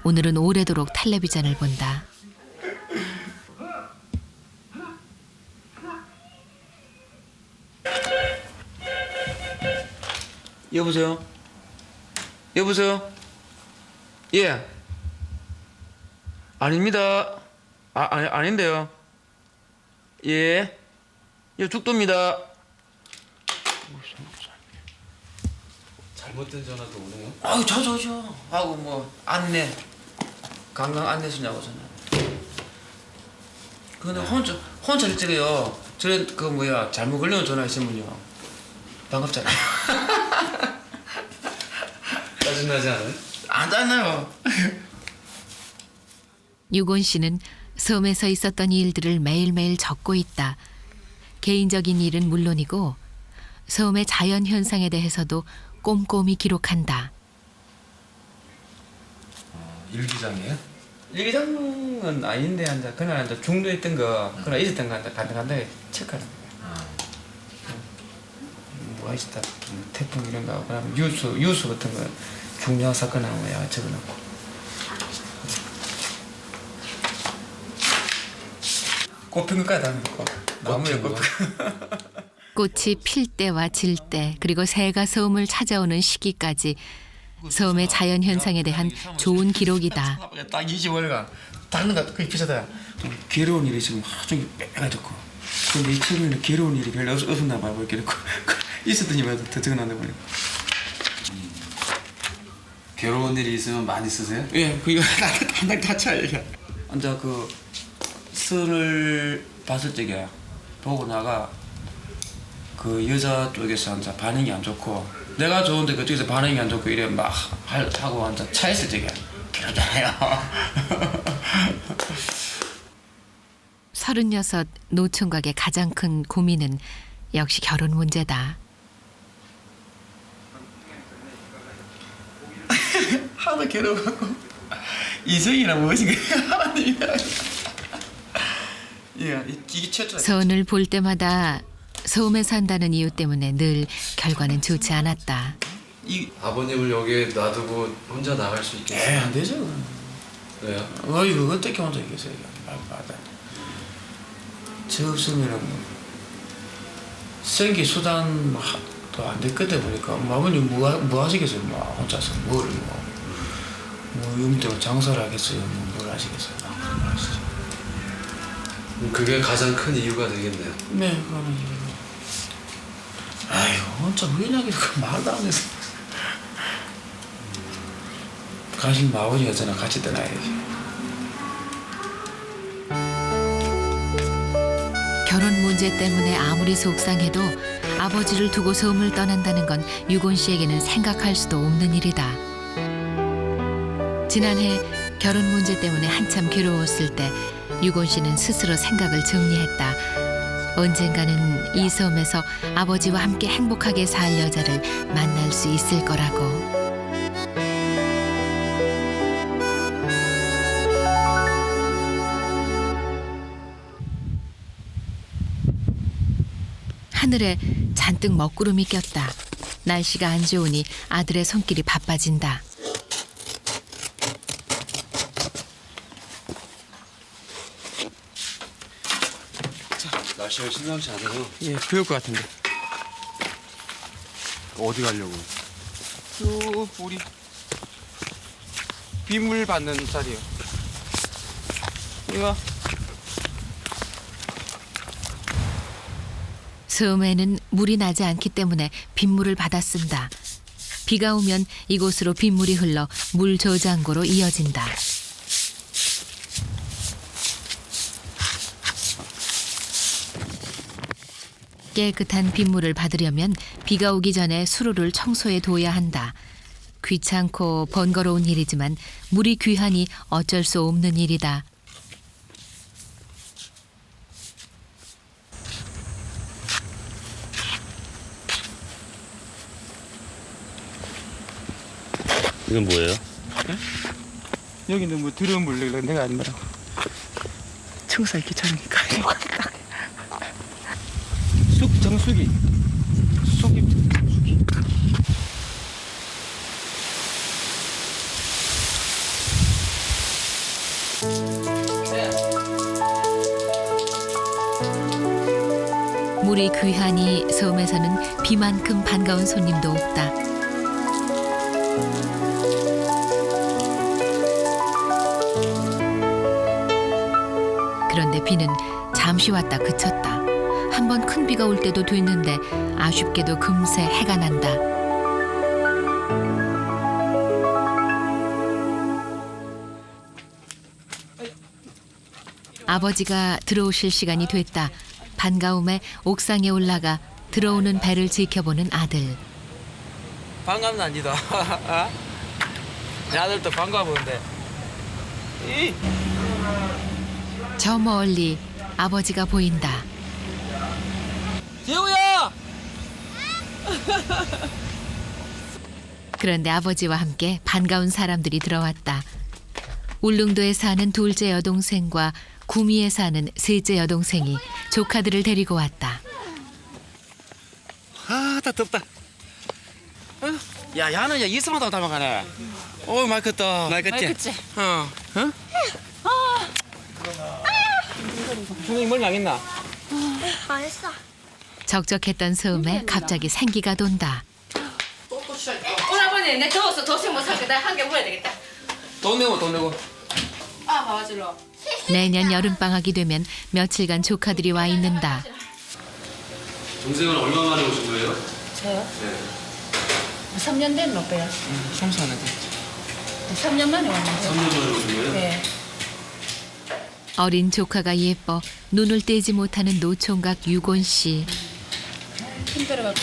오늘은 오래도록 텔레비전을 본다. 여보세요? 여보세요? 예. 아닙니다. 아닌데요. 예. 예, 죽도입니다. 잘못된 전화도 오네요? 아유, 저. 하고 뭐 안내. 관광 안내 쓰냐고 전화. 근데 혼자 일찍해요. 저래 그 뭐야 잘못 걸리면 전화했으면요. 반갑잖아요. 짜증나지 않아요? 안 잖아요. 유곤 씨는 섬에서 있었던 일들을 매일매일 적고 있다. 개인적인 일은 물론이고 섬의 자연 현상에 대해서도 꼼꼼히 기록한다. 일기장이에요? 일기장은 아닌데 이제 그날 이제 중도에 있던 거 그날 있었던 거 간단하게 체크하는 거예요. 뭐가 있었다. 태풍 이런 거 그다음 유수 같은 거 중요한 사건 나오면 적어놓고. 꽃핀 것까지 다 넣고 나무에 꽃. 꽃이 필 때와 질 때 그리고 새가 섬을 찾아오는 시기까지 섬의 자연 현상에 대한 좋은 기록이다. 딱 20월간 다른 거 거의 비슷하다. 좀 괴로운 일이 있으면 하루 종일 빼가 좋고. 근데 이 최근에는 괴로운 일이 별로 없었나 봐요. 이렇게 놓고 있었더니만 더 적어놨나 보네. 괴로운 일이 있으면 많이 쓰세요? 예, 그거 한달 같이 이게. 이제 그 선을 봤을 적에 보고 나가 그 여자 쪽에서 이제 반응이 안 좋고 내가 좋은데 그쪽에서 반응이 안 좋고 이래 막 하고 이제 차 있을 적에 그러잖아요. 36 노총각의 가장 큰 고민은 역시 결혼 문제다. 하도 괴로워갖고 이성이나 무엇인가 하나님이라. 예, 이게 최초. 선을 볼 때마다 섬에 산다는 이유 때문에 늘 결과는 좋지 않았다. 이 아버님을 여기에 놔두고 혼자 나갈 수 있겠어요? 안 되죠. 왜요? 어이 그거 어떻게 혼자 있겠어요? 말도 저 없으면은 생기 수단 또 안 됐거든 보니까 아버님 뭐 하시겠어요? 뭐 혼자서 뭐 때문에 장사를 하겠어요? 뭘 하시겠어요? 뭘 하시죠? 그게 가장 큰 이유가 되겠네요. 네, 그거는 아유 혼자 우연하게 그 말도 안 해서 가신 아버지가 저랑 같이 떠나야지. 결혼 문제 때문에 아무리 속상해도 아버지를 두고 섬을 떠난다는 건 유곤 씨에게는 생각할 수도 없는 일이다. 지난해 결혼 문제 때문에 한참 괴로웠을 때 유곤 씨는 스스로 생각을 정리했다. 언젠가는 이 섬에서 아버지와 함께 행복하게 살 여자를 만날 수 있을 거라고. 하늘에 잔뜩 먹구름이 꼈다. 날씨가 안 좋으니 아들의 손길이 바빠진다. 날씨가 심상치 않아요. 예, 그럴 것 같은데. 어디 가려고? 쭉 우리 빗물 받는 자리요. 이거 섬에는 물이 나지 않기 때문에 빗물을 받아 쓴다. 비가 오면 이곳으로 빗물이 흘러 물 저장고로 이어진다. 깨끗한 빗물을 받으려면 비가 오기 전에 수로를 청소해 둬야 한다. 귀찮고 번거로운 일이지만 물이 귀하니 어쩔 수 없는 일이다. 이건 뭐예요? 여기는 뭐 들어온 물 내가 안 말하고 청소하기 귀찮으니까 정수기 정수기 물이 귀하니 섬에서는 비만큼 반가운 손님도 없다. 그런데 비는 잠시 왔다 그쳤다. 한 번 큰 비가 올 때도 됐는데 아쉽게도 금세 해가 난다. 아버지가 들어오실 시간이 됐다. 반가움에 옥상에 올라가 들어오는 배를 지켜보는 아들. 반갑난지도. 내 아들도 반가워 보는데. 저 멀리 아버지가 보인다. 재우야! 그런데 아버지와 함께 반가운 사람들이 들어왔다. 울릉도에 사는 둘째 여동생과 구미에 사는 셋째 여동생이 조카들을 데리고 왔다. 아, 다 덥다. 야, 야는 야 이승하다고 닮아가네. 오, 많이 컸다. 많이 컸지? 어. 선생님 뭘 망했나? 맛있어. 적적했던 섬에 갑자기 생기가 돈다. 오늘 아버님 내 더워서 도시락 못 살게 나 한 개 먹어야 되겠다. 돈 내고. 아 봐줄러. 내년 여름방학이 되면 며칠간 조카들이 와 있는다. 동생은 얼마 만에 오신 거예요? 저요? 3년 된 오빠요. 3, 4년 됐지. 3년 만에 왔는데. 3년 만에 오신 거예요? 네. 어린 조카가 예뻐 눈을 떼지 못하는 노총각 유곤 씨. 힘들어갖고.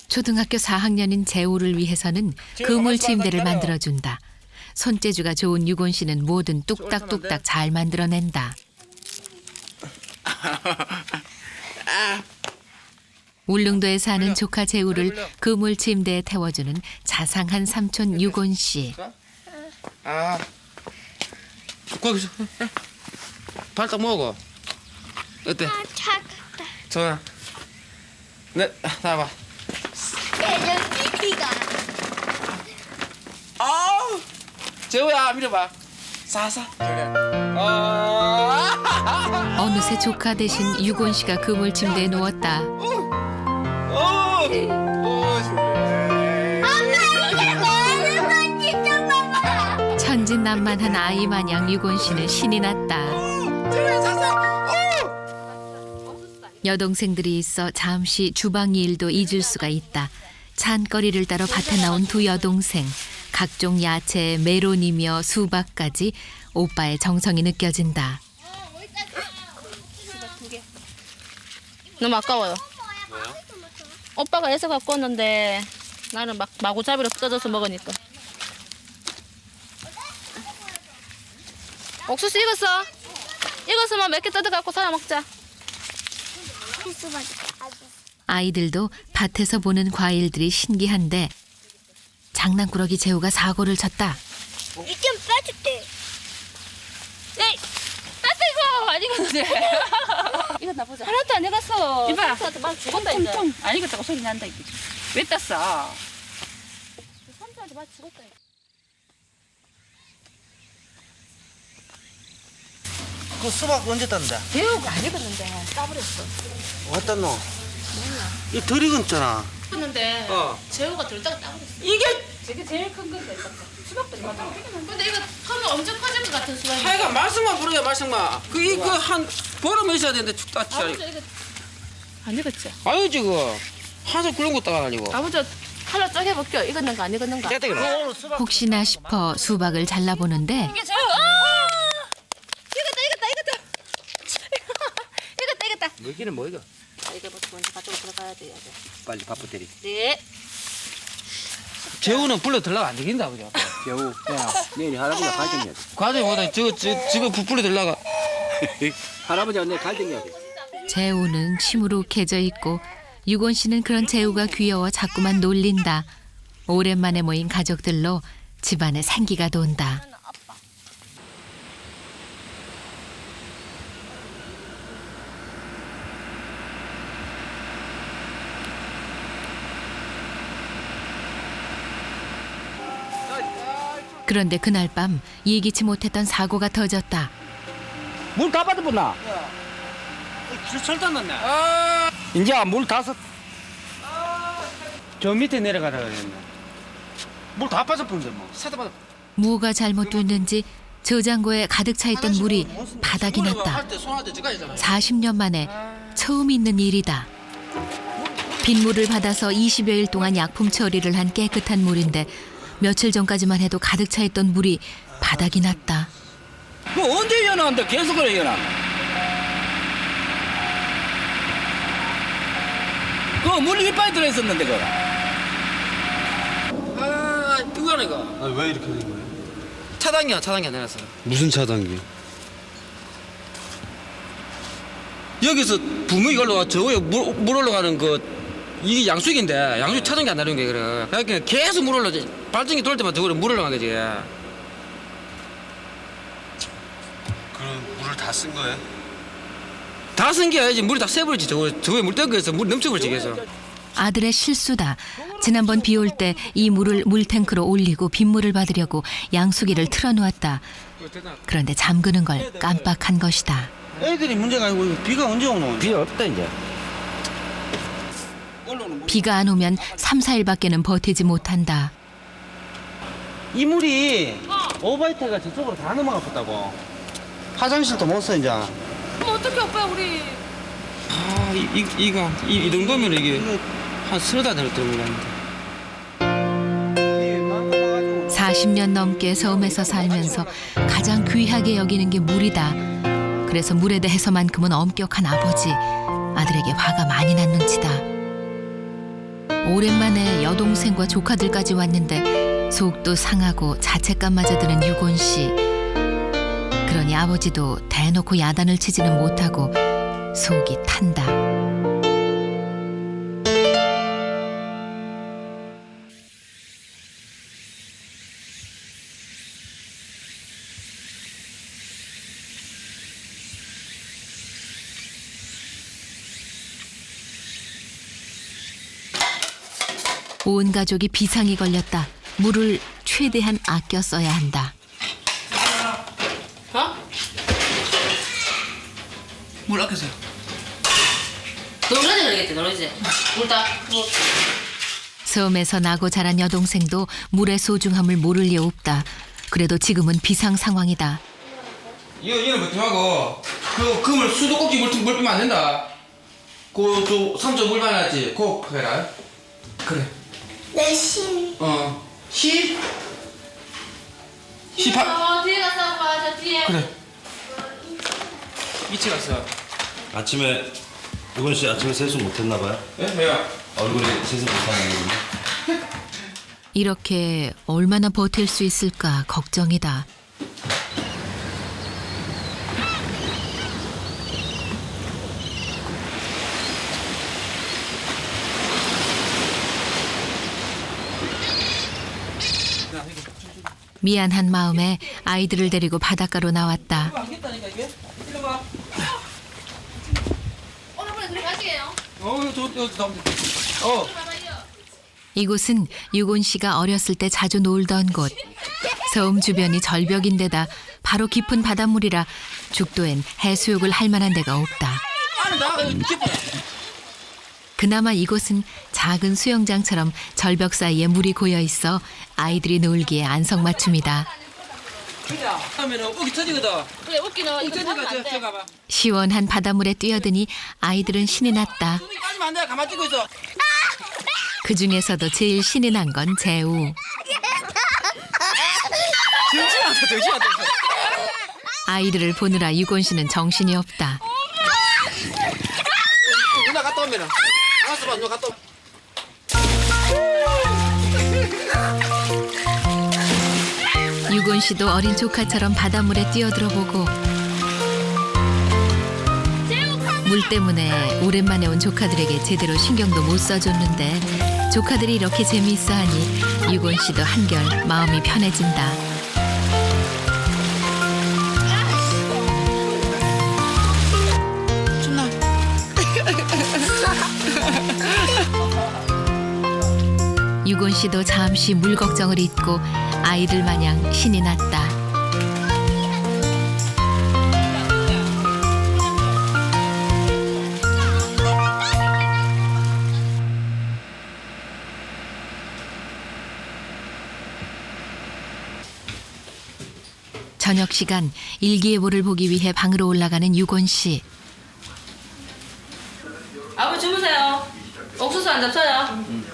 초등학교 4학년인 재우를 위해서는 그물 침대를 만들어준다. 손재주가 좋은 유곤 씨는 뭐든 뚝딱뚝딱 잘 만들어낸다. 울릉도에 사는 조카 재우를 그물 침대에 태워주는 자상한 삼촌 유곤 씨. 아. 거기서 발딱 먹어. 어때? 아, 차갑다. 좋아. 네, 나봐. 여기가. 아우. 재우야, 밀어봐. 사사. 어느새 조카 대신 유곤 씨가 그물 침대에 누웠다. 천진난만한 아이 마냥 유곤 씨는 신이 났다. 여동생들이 있어 잠시 주방 일도 잊을 수가 있다. 찬거리를 따러 밭에 나온 두 여동생. 각종 야채, 메론이며 수박까지 오빠의 정성이 느껴진다. 너무 아까워요. 왜요? 오빠가 애써 갖고 왔는데 나는 막 마구잡이로 뜯어서 먹으니까. 옥수수 익었어? 익었으면 몇 개 뜯어 갖고 살아 먹자. 아이들도 밭에서 보는 과일들이 신기한데 장난꾸러기 재우가 사고를 쳤다. 이좀 빼줄게. 에이, 따뜻 이거 안 익었는데. 이거 나보자. 하나도 안 익었어. 이봐. 삼촌한테 막 죽었다 이제. 통통 안 익었다고 소리 난다 이게. 왜 땄어? 삼촌한테 막 죽었다. 그 수박 언제 딴다? 배우가 안 익었는데 따버렸어. 어디다 놓? 이덜 익었잖아. 익었는데 재우가 들다가 따버렸어. 저게 제일 큰 건데. 수박도 이만한. 근데 이거 크면 엄청 커질 것 같은 수박이. 하여가 말씀만 부르게 말씀만. 그한 보름 있어야 되는데 죽다 치자. 아버지 이거 안 익었지? 아유 지금 한살 굴른 것도 아니고. 아버지 하나 쫙 해볼게요. 익었는가 안 익었는가. 혹시나 싶어 수박을 잘라보는데 이게 저 익었다. 먹기는 뭐 이거? 이게 먼저 가지고 들어가야 돼요. 빨리 바쁘 때리. 네. 재우는 불러 들라가 안 되긴다 그죠? 겨우. 야, 내일 할아버지가 갈등해야 돼. 과정보다 지금 불러 들라가. 할아버지가 내일 갈등해야 돼. 재우는 시무룩해져 있고 유곤 씨는 그런 재우가 귀여워 자꾸만 놀린다. 오랜만에 모인 가족들로 집안에 생기가 돈다. 그런데 그날 밤 예기치 못했던 사고가 터졌다. 물 다 받아보나? 줄 철단 났네. 이제 물 다섯. 저 밑에 내려가라 그랬네. 물 다 빠져본데 뭐. 무엇가 잘못됐는지 저장고에 가득 차 있던 물이 바닥이 났다. 40년 만에 처음 있는 일이다. 빗물을 받아서 20여일 동안 약품 처리를 한 깨끗한 물인데 며칠 전까지만 해도 가득 차 있던 물이 바닥이 났다. 뭐 언제 연하는데 계속 그래 연하. 그거 물 이빨 들어있었는데 그거. 아 뜨거워 이거. 아니 왜 이렇게 된 거예요? 차단기 안 내놨어요. 무슨 차단기? 여기서 부무 이걸로 저 위에 물 올라가는 그 이게 양수기인데 양수기 차단기 안 내는 게 그래. 그러니까 계속 물 올라지. 발전기 돌 때마다 저거를 물 올라간 거지. 그럼 물을 다 쓴 거예요? 다 쓴 게 아니지. 물이 다 새버리지. 저거에 물 떼고 해서 물 넘쳐버리지 그래서. 아들의 실수다. 지난번 비 올 때 이 물을 물탱크로 올리고 빗물을 받으려고 양수기를 틀어놓았다. 그런데 잠그는 걸 깜빡한 것이다. 애들이 문제가 아니고 이거 비가 언제 오노? 비 없다 이제. 비가 안 오면 3, 4일밖에는 버티지 못한다. 이 물이 오바이트가 저쪽으로 다 넘어가 봤다고. 화장실도 못 써 이제. 그럼 어떻게 오빠 우리 이 정도면 이게 한 서너 달 될 때문에. 40년 넘게 섬에서 살면서 가장 귀하게 여기는 게 물이다. 그래서 물에 대해서만큼은 엄격한 아버지. 아들에게 화가 많이 난 눈치다. 오랜만에 여동생과 조카들까지 왔는데 속도 상하고 자책감마저 드는 유곤 씨. 그러니 아버지도 대놓고 야단을 치지는 못하고 속이 탄다. 온 가족이 비상이 걸렸다. 물을 최대한 아껴 써야 한다. 물 아껴서요. 놀라지 그러겠지, 놀라지. 물다. 섬에서 나고 자란 여동생도 물의 소중함을 모를 리 없다. 그래도 지금은 비상 상황이다. 이거는 걱정하고 그 그물 수도꼭지 물 빼면 안 된다. 그저 3조 물 받았지. 그거 해라. 그래. 내 심. 시? 시파. 뒤에 가서 봐, 저 뒤에. 그래. 이치 갔어. 아침에 유건 씨 아침에 세수 못했나 봐요? 예? 왜요? 얼굴이 세수 못하는 거군요. 이렇게 얼마나 버틸 수 있을까 걱정이다. 미안한 마음에 아이들을 데리고 바닷가로 나왔다. 안겠다니까 이게. 이리 와. 오늘 들어가시게요. 이곳은 유곤 씨가 어렸을 때 자주 놀던 곳. 섬 주변이 절벽인데다 바로 깊은 바닷물이라 죽도엔 해수욕을 할 만한 데가 없다. 그나마 이곳은 작은 수영장처럼 절벽 사이에 물이 고여 있어 아이들이 놀기에 안성맞춤이다. 하면은 여기 터지거든. 그래, 웃기는 이거 터지가 하면 안 돼. 저 가봐. 시원한 바닷물에 뛰어드니 아이들은 신이 났다. 여기 빠지면 안 돼. 가만 찍고 있어. 그 중에서도 제일 신이 난 건 재우. 정신이 안 돼. 아이들을 보느라 유곤 씨는 정신이 없다. 누나 갔다 오면은. 알았어 봐. 누나 갔다 오. 유곤 씨도 어린 조카처럼 바닷물에 뛰어들어 보고 물 때문에 오랜만에 온 조카들에게 제대로 신경도 못 써줬는데 조카들이 이렇게 재미있어하니 유곤 씨도 한결 마음이 편해진다. 유곤 씨도 잠시 물 걱정을 잊고 아이들 마냥 신이 났다. 저녁 시간 일기예보를 보기 위해 방으로 올라가는 유곤 씨. 아버지 주무세요. 옥수수 안 잡쳐요.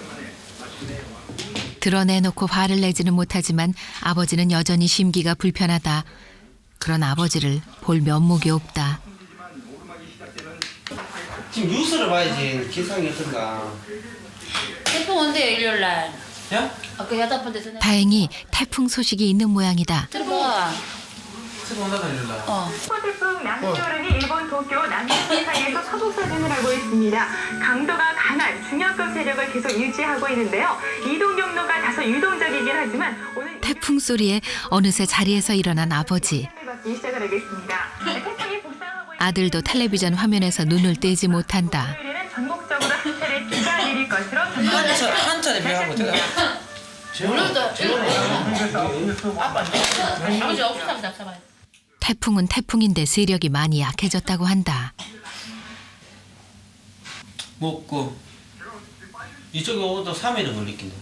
드러내놓고 화를 내지는 못하지만 아버지는 여전히 심기가 불편하다. 그런 아버지를 볼 면목이 없다. 지금 뉴스를 봐야지 기상이 어떤가. 태풍 온대요, 일요일날. 야? 아까 여덟 번째 전에. 다행히 태풍 소식이 있는 모양이다. 들어봐. 태풍 온다다 이럴라. 태풍 남조른이 일본 도쿄 남해안 사이에서 서북 사진을 하고 있습니다. 강도가 강한 중형급 세력을 계속 유지하고 있는데요. 이동 경로가 다소 유동적이긴 하지만 오늘 태풍 소리에 어느새 자리에서 일어난 아버지. 받기 시작을 하겠습니다. 태풍이 북상하고 있는 아들도 텔레비전 화면에서 눈을 떼지 못한다. 일요일에는 전국적으로 한 차례 비가 내릴 것으로 한 차례 비하고 제가. 오늘도 아버지 옥수수 한번 잡숴봐요. 태풍은 태풍인데 세력이 많이 약해졌다고 한다. 먹고 이쪽에 오도 3일은 걸리긴데.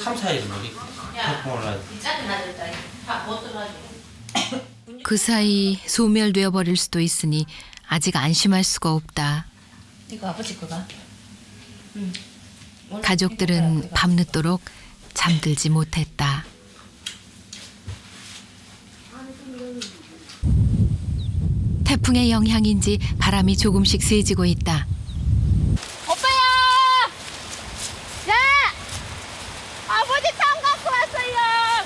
3, 4일은 걸리겠네. 태풍 올라야 돼. 짜증 나겠다. 다못 들어가지고. 그 사이 소멸되어 버릴 수도 있으니 아직 안심할 수가 없다. 이거 아버지 거가. 가족들은 밤늦도록 잠들지 못했다. 태풍의 영향인지 바람이 조금씩 세지고 있다. 오빠야! 야! 아버지 탕 갖고 왔어요!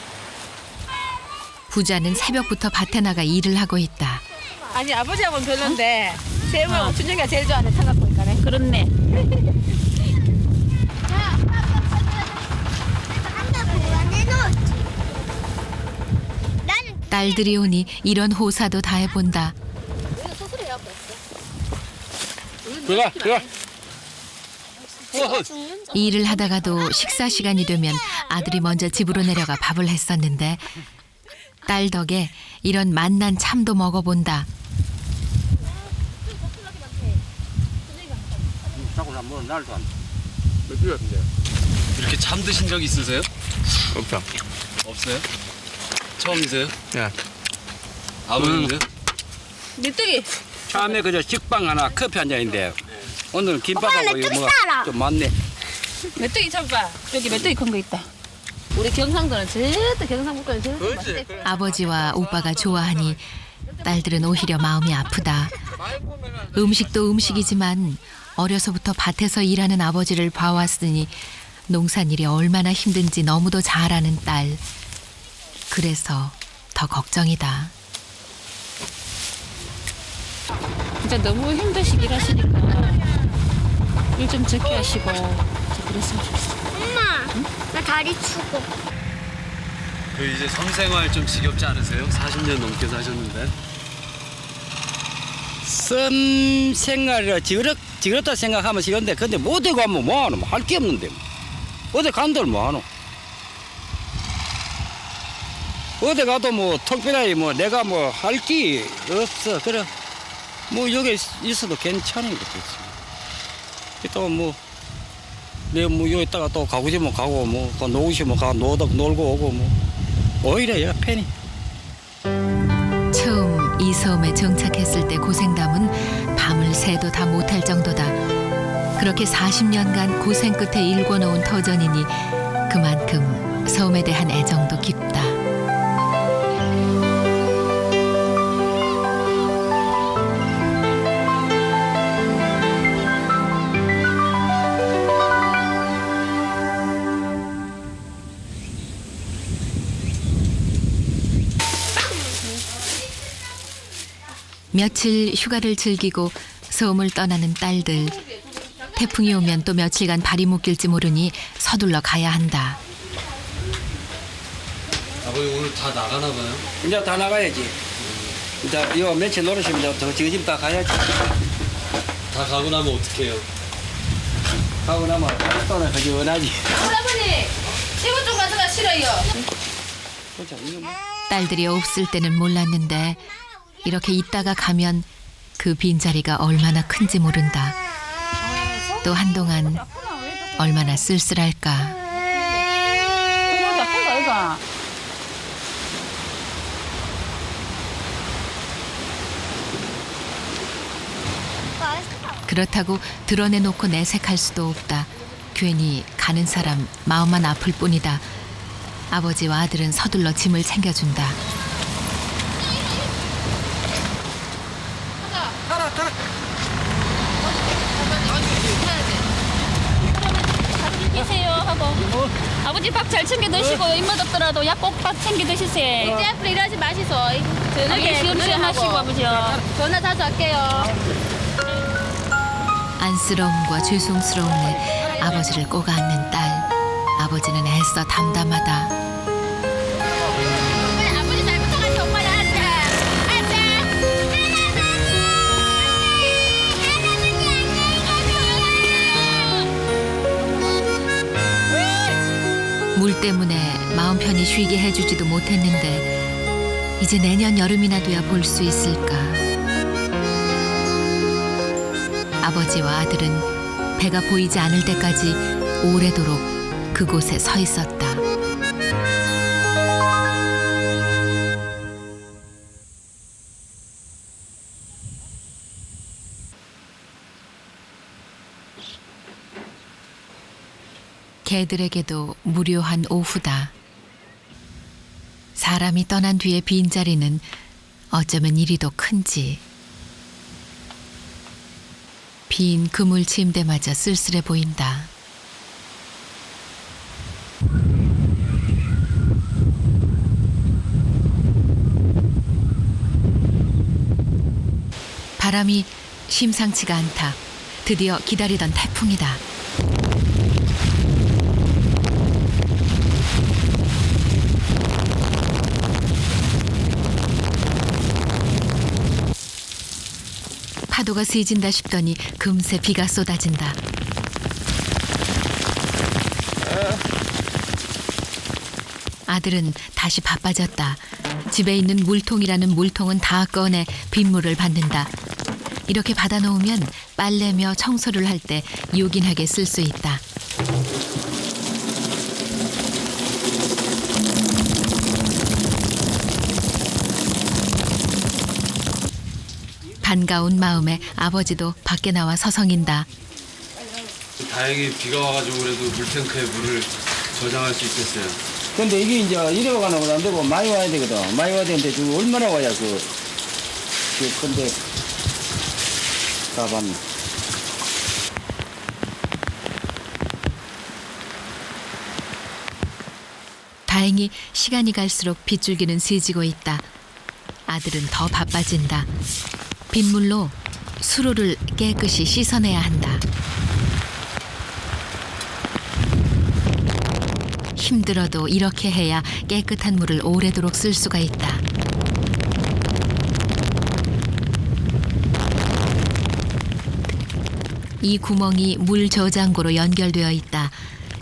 부자는 새벽부터 밭에 나가 일을 하고 있다. 아니 아버지하고는 별론데 재우하고 준영이가 제일 좋아하는 탕 갖고 있다네. 그렇네. 딸들이 오니 이런 호사도 다 해본다. 들어가. 일을 하다가도 식사 시간이 되면 아들이 먼저 집으로 내려가 밥을 했었는데 딸 덕에 이런 맛난 참도 먹어본다. 자꾸 뭐 날도 안 돼. 몇 개 같은데? 이렇게 잠드신 적 있으세요? 없다. 없어요? 처음이세요? 예. 아버님은요? 메뚜기. 처음에 그저 식빵 하나 커피 한 잔인데 오늘 김밥하고 이거 뭐좀 많네. 메뚜기 잡아. 여기 메뚜기 큰 거 있다. 우리 경상도는 절대 경상북도는 절대 맛있대. 아버지와 오빠가 좋아하니 딸들은 오히려 마음이 아프다. 음식도 음식이지만 어려서부터 밭에서 일하는 아버지를 봐왔으니 농산일이 얼마나 힘든지 너무도 잘 아는 딸. 그래서 더 걱정이다. 진짜 너무 힘드시게 일하시니까 일 좀 적게 하시고 그랬으면 좋겠어. 엄마, 나 다리 추고. 그 이제 섬생활 좀 지겹지 않으세요? 40년 넘게 사셨는데. 썸 생활이라 지그럽다 생각하면 지그런데 근데 어디 가면 뭐하노? 할 게 없는데 어디 간들 뭐하노? 어디 가도 뭐 특별하게 뭐 내가 뭐 할 게 없어. 그래 뭐 여기 있어도 괜찮은 것 같지. 또 내가 뭐 여기 있다가 또 가고 싶으면 가고 뭐 놀고 싶으면 가 놀고 오고 뭐 오히려 얘가 편히. 처음 이 섬에 정착했을 때 고생담은 밤을 새도 다 못할 정도다. 그렇게 40년간 고생 끝에 일궈놓은 터전이니 그만큼 섬에 대한 애정도 깊다. 며칠 휴가를 즐기고 섬을 떠나는 딸들. 태풍이 오면 또 며칠간 발이 묶일지 모르니 서둘러 가야 한다. 아버님 오늘 다 나가나 봐요? 이제 다 나가야지. 이제 이거 며칠 노릇이면 이제 더 지금 다 가야지. 다 가고 나면 어떡해요? 가고 나면 또는 허전하지. 할아버지, 이거 좀 가져가 싫어요. 딸들이 없을 때는 몰랐는데 이렇게 있다가 가면 그 빈자리가 얼마나 큰지 모른다. 또 한동안 얼마나 쓸쓸할까. 이거 나쁜 거 아이가? 그렇다고 드러내놓고 내색할 수도 없다. 괜히 가는 사람 마음만 아플 뿐이다. 아버지와 아들은 서둘러 짐을 챙겨준다. 계세요 하고 아버지 밥 잘 챙겨 드시고 입맛 없더라도 약국밥 챙겨 드시세요. 이제 앞으로 일하지 마시소. 저녁에 시험시험 하시고 아버지요. 전화 자주 할게요. 안쓰러움과 죄송스러움에 아버지를 꼭 안는 딸. 아버지는 애써 담담하다. 아버지 잘못해가지고 엄마야 앉아. 물 때문에 마음 편히 쉬게 해주지도 못했는데 이제 내년 여름이나 돼야 볼 수 있을까. 아버지와 아들은 배가 보이지 않을 때까지 오래도록 그곳에 서 있었다. 개들에게도 무료한 오후다. 사람이 떠난 뒤의 빈자리는 어쩌면 이리도 큰지. 빈 그물 침대마저 쓸쓸해 보인다. 바람이 심상치가 않다. 드디어 기다리던 태풍이다. 파도가 세진다 싶더니 금세 비가 쏟아진다. 아들은 다시 바빠졌다. 집에 있는 물통이라는 물통은 다 꺼내 빗물을 받는다. 이렇게 받아놓으면 빨래며 청소를 할 때 요긴하게 쓸 수 있다. 반가운 마음에 아버지도 밖에 나와 서성인다. 다행히 비가 와가지고 그래도 물탱크에 물을 저장할 수 있겠어요. 근데 이게 이제 이래 가는 건 안 되고 많이 와야 되거든. 많이 와야 되는데 지금 얼마나 와야 근데 가방. 다행히 시간이 갈수록 빗줄기는 세지고 있다. 아들은 더 바빠진다. 빗물로 수로를 깨끗이 씻어내야 한다. 힘들어도 이렇게 해야 깨끗한 물을 오래도록 쓸 수가 있다. 이 구멍이 물 저장고로 연결되어 있다.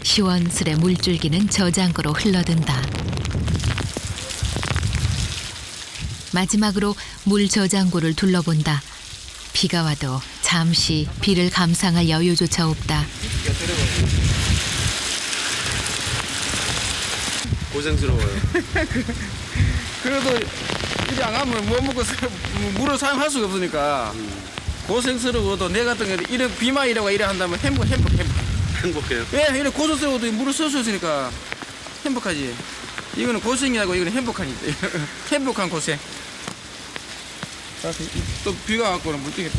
시원스레 물줄기는 저장고로 흘러든다. 마지막으로 물 저장고를 둘러본다. 비가 와도 잠시 비를 감상할 여유조차 없다. 고생스러워요. 그래도 이리 안 가면 뭐 먹고 물을 사용할 수가 없으니까 고생스러워도 내 같은 경우는 이런 비만 이라고 이래 한다면 행복해요. 예, 이래 고생스러워도 물을 쓸 수 있으니까 행복하지. 이거는 고생이라고 이거는 행복하니까 행복한 고생. 또 비가 왔고는 못 뛰겠다.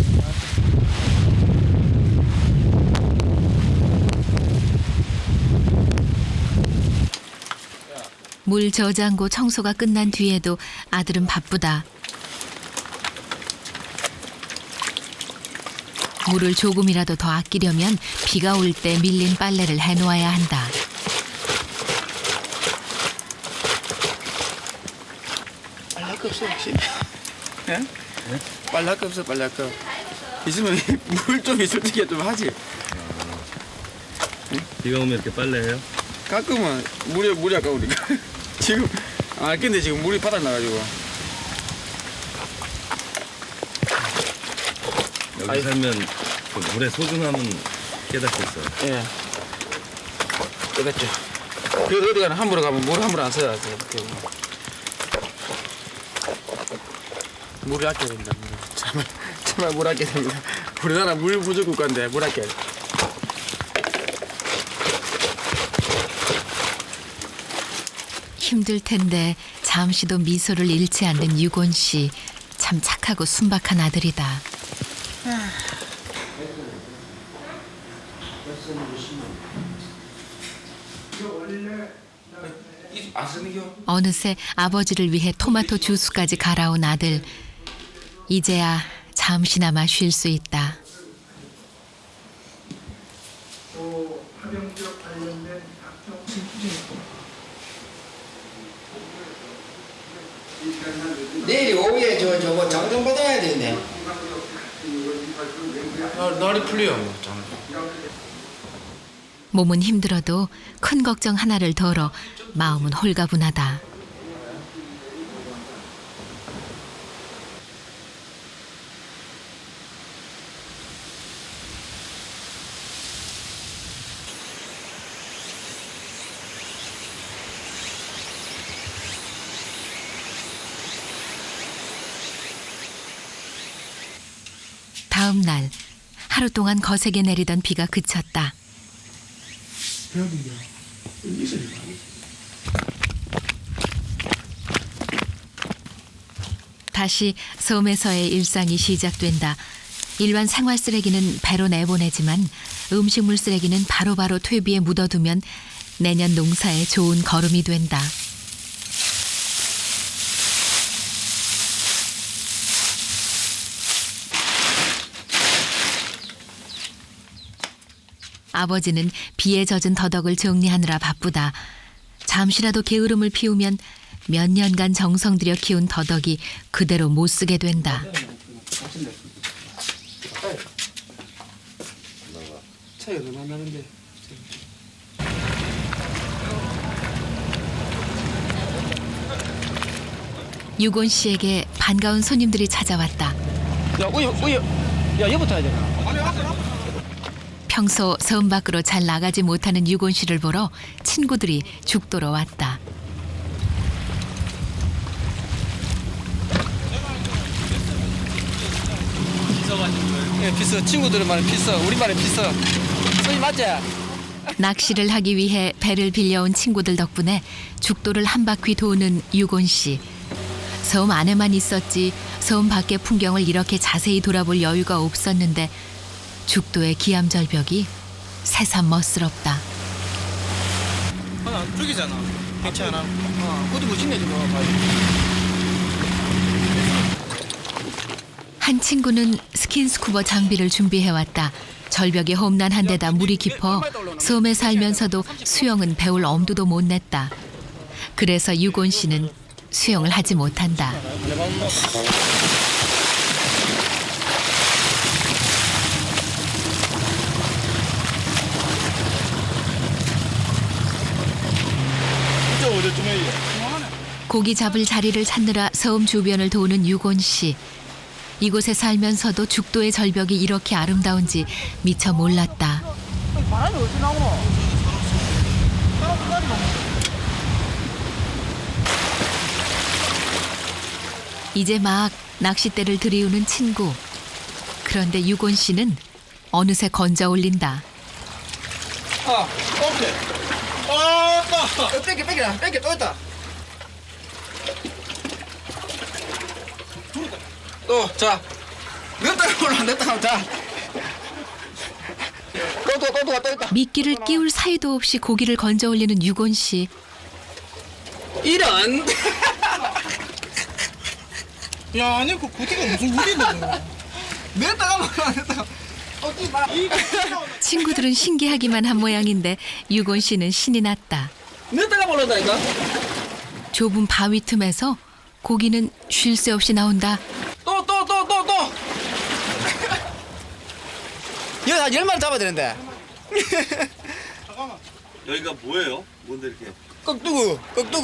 물 저장고 청소가 끝난 뒤에도 아들은 바쁘다. 물을 조금이라도 더 아끼려면 비가 올 때 밀린 빨래를 해놓아야 한다. 빨랄 거 없어 혹시? 예? 빨랄 거 없어 빨랄 거. 있으면 물 좀 있을 적에 좀 하지. 비가 오면 이렇게 빨래해요? 가끔은 물이 아까우니까. 지금 근데 지금 물이 바닥 나가지고. 여기 살면 그 물의 소중함은 깨닫겠어요. 예. 깨닫죠. 그 어디 가나 함부로 가면 물 함부로 안 써야 돼. 물을 아껴야 된다. 정말 물 아껴야 됩니다. 우리나라 물 부족 국가인데 물 아껴야 돼. 힘들 텐데 잠시도 미소를 잃지 않는 유곤 씨. 참 착하고 순박한 아들이다. 어느새 아버지를 위해 토마토 주스까지 갈아온 아들. 이제야 잠시나마 쉴 수 있다. 내일 오후에 저거 장정 받아야 되네. 날이 풀려요. 몸은 힘들어도 큰 걱정 하나를 덜어 마음은 홀가분하다. 다음 날 하루 동안 거세게 내리던 비가 그쳤다. 다시 섬에서의 일상이 시작된다. 일반 생활 쓰레기는 배로 내보내지만 음식물 쓰레기는 바로바로 퇴비에 묻어두면 내년 농사에 좋은 거름이 된다. 아버지는 비에 젖은 더덕을 정리하느라 바쁘다. 잠시라도 게으름을 피우면 몇 년간 정성 들여 키운 더덕이 그대로 못 쓰게 된다. 차이가 얼마 나는데. 유곤 씨에게 반가운 손님들이 찾아왔다. 야, 우유. 야, 여부터 해야 되나? 평소 섬 밖으로 잘 나가지 못하는 유곤 씨를 보러 친구들이 죽도로 왔다. 예, 비싸. 친구들은 말은 비싸. 우리 말은 비싸. 소리 맞지? 낚시를 하기 위해 배를 빌려온 친구들 덕분에 죽도를 한 바퀴 도는 유곤 씨. 섬 안에만 있었지 섬 밖의 풍경을 이렇게 자세히 돌아볼 여유가 없었는데 죽도의 기암절벽이 새삼 멋스럽다. 하나 죽이잖아. 괜찮아. 그것도 멋있네 저거. 한 친구는 스킨스쿠버 장비를 준비해왔다. 절벽이 험난한 데다 물이 깊어 섬에 살면서도 수영은 배울 엄두도 못 냈다. 그래서 유곤 씨는 수영을 하지 못한다. 고기 잡을 자리를 찾느라 섬 주변을 도는 유곤 씨. 이곳에 살면서도 죽도의 절벽이 이렇게 아름다운지 미처 몰랐다. 바람이 어디 나오노? 이제 막 낚싯대를 들이우는 친구. 그런데 유곤 씨는 어느새 건져 올린다. 오케이. 아빠. 뺏겨 또 있다. 또 자. 몇 달 올라 냈다. 자. 또 있다. 미끼를 끼울 사이도 없이 고기를 건져 올리는 유곤 씨. 이런. 야, 아니 그 고기가 무슨 물인데? 냈다가 뭐야 냈다가. 친구들은 신기하기만 한 모양인데 유곤 씨는 신이 났다. 냈다가 몰란다니까. 좁은 바위 틈에서 고기는 쉴 새 없이 나온다. 또. 얘한 10마리 잡아야 되는데. 잠깐만. 여기가 뭐예요? 뭔데 이렇게? 꺽두구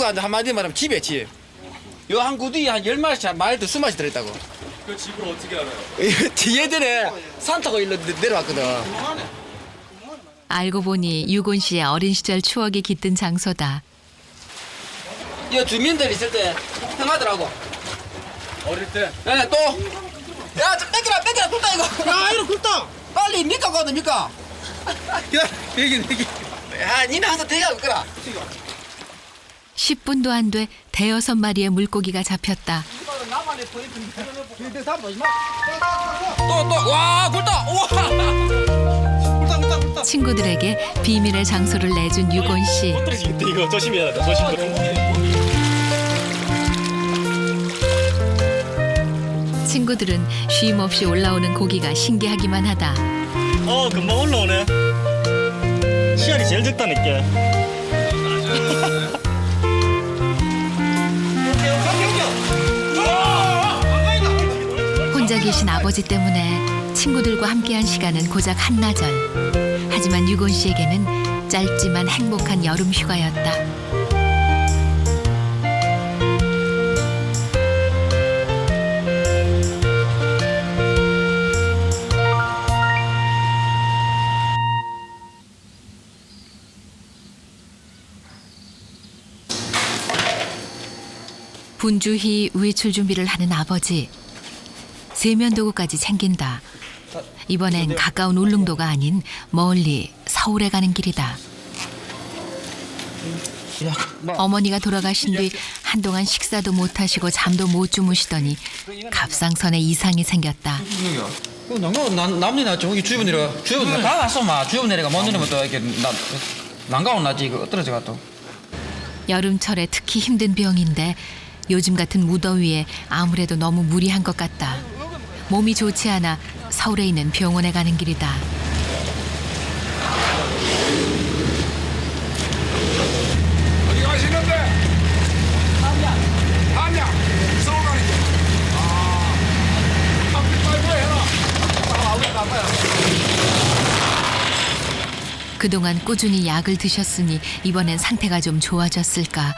한 마디 말하면 집에 집. 요 한 구두에 한 10마리씩 마일도 20마리씩 들어있다고. 그 집을 어떻게 알아요? 예전에 산 타고 일로 내려왔거든. 알고 보니 유곤 씨의 어린 시절 추억이 깃든 장소다. 이 주민들 있을 때 형하더라고. 어릴 때? 네, 또. 야, 좀 뺏기라, 굵다 이거. 야, 이거 굵다. 빨리 미까 가도 미까. 야, 여기. 야, 니네 항상 대가 없거라. 10분도 안 돼 대여섯 마리의 물고기가 잡혔다. 또, 와, 굵다. 우와. 굵다. 친구들에게 비밀의 장소를 내준 유곤 씨. 이거 조심해야 돼. 친구들은 쉼 없이 올라오는 고기가 신기하기만 하다. 금방 올라오네. 시간이 제일 적다니까. 혼자 계신 아버지 때문에 친구들과 함께한 시간은 고작 한나절. 하지만 유곤 씨에게는 짧지만 행복한 여름 휴가였다. 분주히 외출 준비를 하는 아버지. 세면도구까지 챙긴다. 이번엔 가까운 울릉도가 아닌 멀리 서울에 가는 길이다. 어머니가 돌아가신 뒤 한동안 식사도 못 하시고 잠도 못 주무시더니 갑상선에 이상이 생겼다. 남니 나 저기 주변이라 다 왔어 마 주변 내려가 못 내리면 또 이렇게 난가온 나지 이거 떨어져가 또. 여름철에 특히 힘든 병인데 요즘 같은 무더위에 아무래도 너무 무리한 것 같다. 몸이 좋지 않아 서울에 있는 병원에 가는 길이다. 어디 가시는데? 한양. 서울 가는 길. 빨리 해라. 그동안 꾸준히 약을 드셨으니 이번엔 상태가 좀 좋아졌을까.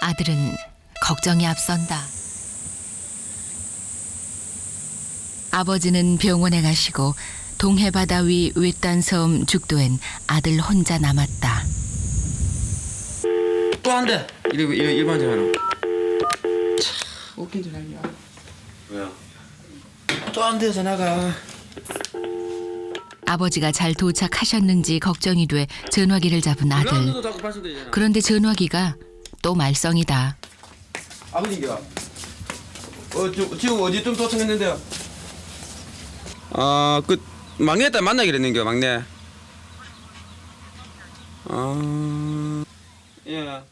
아들은 걱정이 앞선다. 아버지는 병원에 가시고 동해바다 위 외딴 섬 죽도엔 아들 혼자 남았다. 또 안 돼. 일반적 하나. 참 웃긴 줄 알냐. 왜요? 또 안 돼서 나가. 아버지가 잘 도착하셨는지 걱정이 돼 전화기를 잡은 아들. 그런데 전화기가 또 말썽이다. 아버지인가? 지금 어디쯤 도착했는데요? 그 막내 딸 만나기로 했는겨, 막내. 예.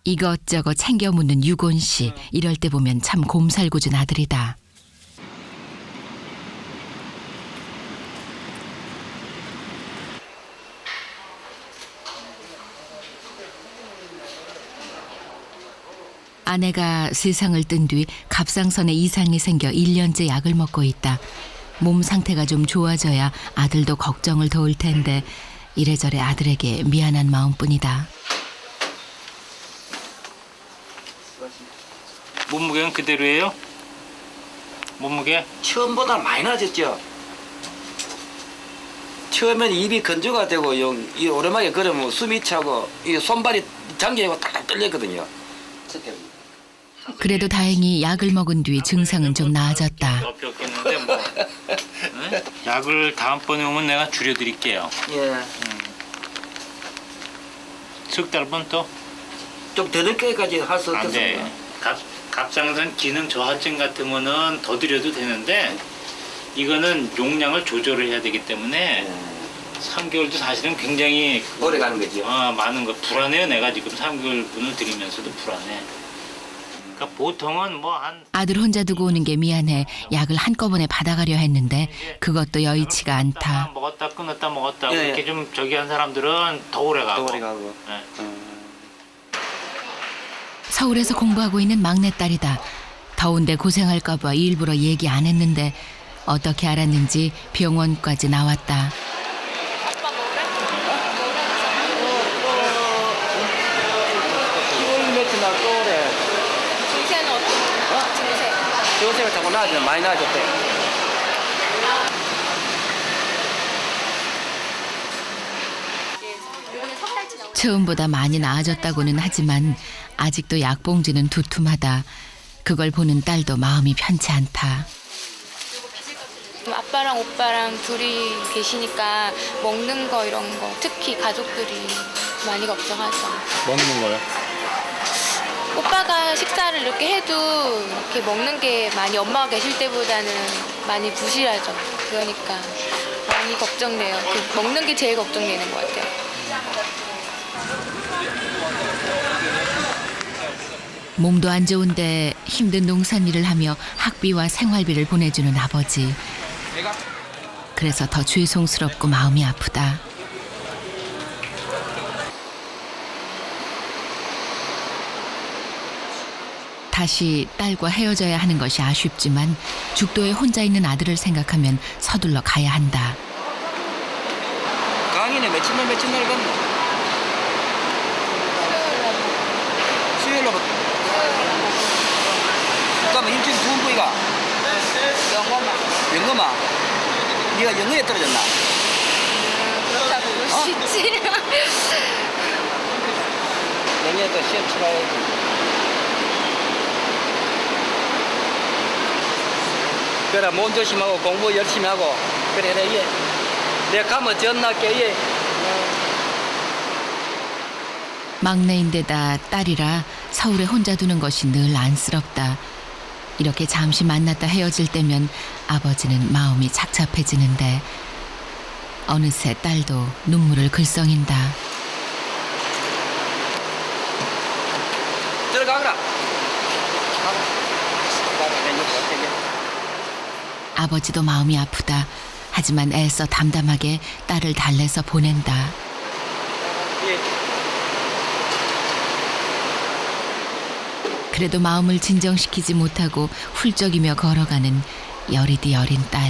이것저것 챙겨 묻는 유곤 씨. 이럴 때 보면 참 곰살궂은 아들이다. 아내가 세상을 뜬 뒤 갑상선에 이상이 생겨 1년째 약을 먹고 있다. 몸 상태가 좀 좋아져야 아들도 걱정을 도울 텐데 이래저래 아들에게 미안한 마음뿐이다. 몸무게는 그대로예요? 몸무게? 처음보다 많이 나아졌죠. 처음에는 입이 건조가 되고 이 오랜만에 걸으면 숨이 차고 이 손발이 장기하고 딱딱 떨렸거든요. 그래도 다행히 약을 먹은 뒤 증상은 좀 나아졌다. 없겠는데 뭐. 네? 약을 다음번에 오면 내가 줄여드릴게요. 예. 석 달분 또? 좀 더 늦게까지 할 수 안 돼. 없겠습니까? 갑상선 기능 저하증 같으면은 더 드려도 되는데 이거는 용량을 조절을 해야 되기 때문에 3개월도 사실은 굉장히 오래 가는 거죠. 많은 거 불안해요. 내가 지금 3개월분을 드리면서도 불안해. 그러니까 보통은 뭐 한 아들 혼자 두고 오는 게 미안해 약을 한꺼번에 받아가려 했는데 그것도 여의치가 않다. 먹었다 끊었다 먹었다 예, 이렇게 좀 저기 한 사람들은 더 오래 가고. 더 오래 가고. 네. 서울에서 공부하고 있는 막내딸이다. 더운데 고생할까 봐 일부러 얘기 안 했는데 어떻게 알았는지 병원까지 나왔다. 증세는 어떻게? 증세가 자꾸 나아지네. 많이 나아졌대. 처음보다 많이 나아졌다고는 하지만 아직도 약봉지는 두툼하다. 그걸 보는 딸도 마음이 편치 않다. 아빠랑 오빠랑 둘이 계시니까 먹는 거 이런 거 특히 가족들이 많이 걱정하죠. 먹는 거요? 오빠가 식사를 이렇게 해도 이렇게 먹는 게 많이 엄마가 계실 때보다는 많이 부실하죠. 그러니까 많이 걱정돼요. 먹는 게 제일 걱정되는 것 같아요. 몸도 안 좋은데 힘든 농산일을 하며 학비와 생활비를 보내주는 아버지. 그래서 더 죄송스럽고 마음이 아프다. 다시 딸과 헤어져야 하는 것이 아쉽지만 죽도에 혼자 있는 아들을 생각하면 서둘러 가야 한다. 강의는 며칠 날 갔나? 수요일로 그러면 일주일에 2번 보이가? 영검아. 네가 영어에 떨어졌나? 그렇다고 그럴 수 있지. 내년에 또 시험 치러야지. 그래 몸 조심하고 공부 열심히 하고 그래 예. 내가 가면 전날게 예. 막내인데다 딸이라 서울에 혼자 두는 것이 늘 안쓰럽다. 이렇게 잠시 만났다 헤어질 때면 아버지는 마음이 착잡해지는데 어느새 딸도 눈물을 글썽인다. 들어가거라. 아버지도 마음이 아프다. 하지만 애써 담담하게 딸을 달래서 보낸다. 그래도 마음을 진정시키지 못하고 훌쩍이며 걸어가는 여리디 어린 딸.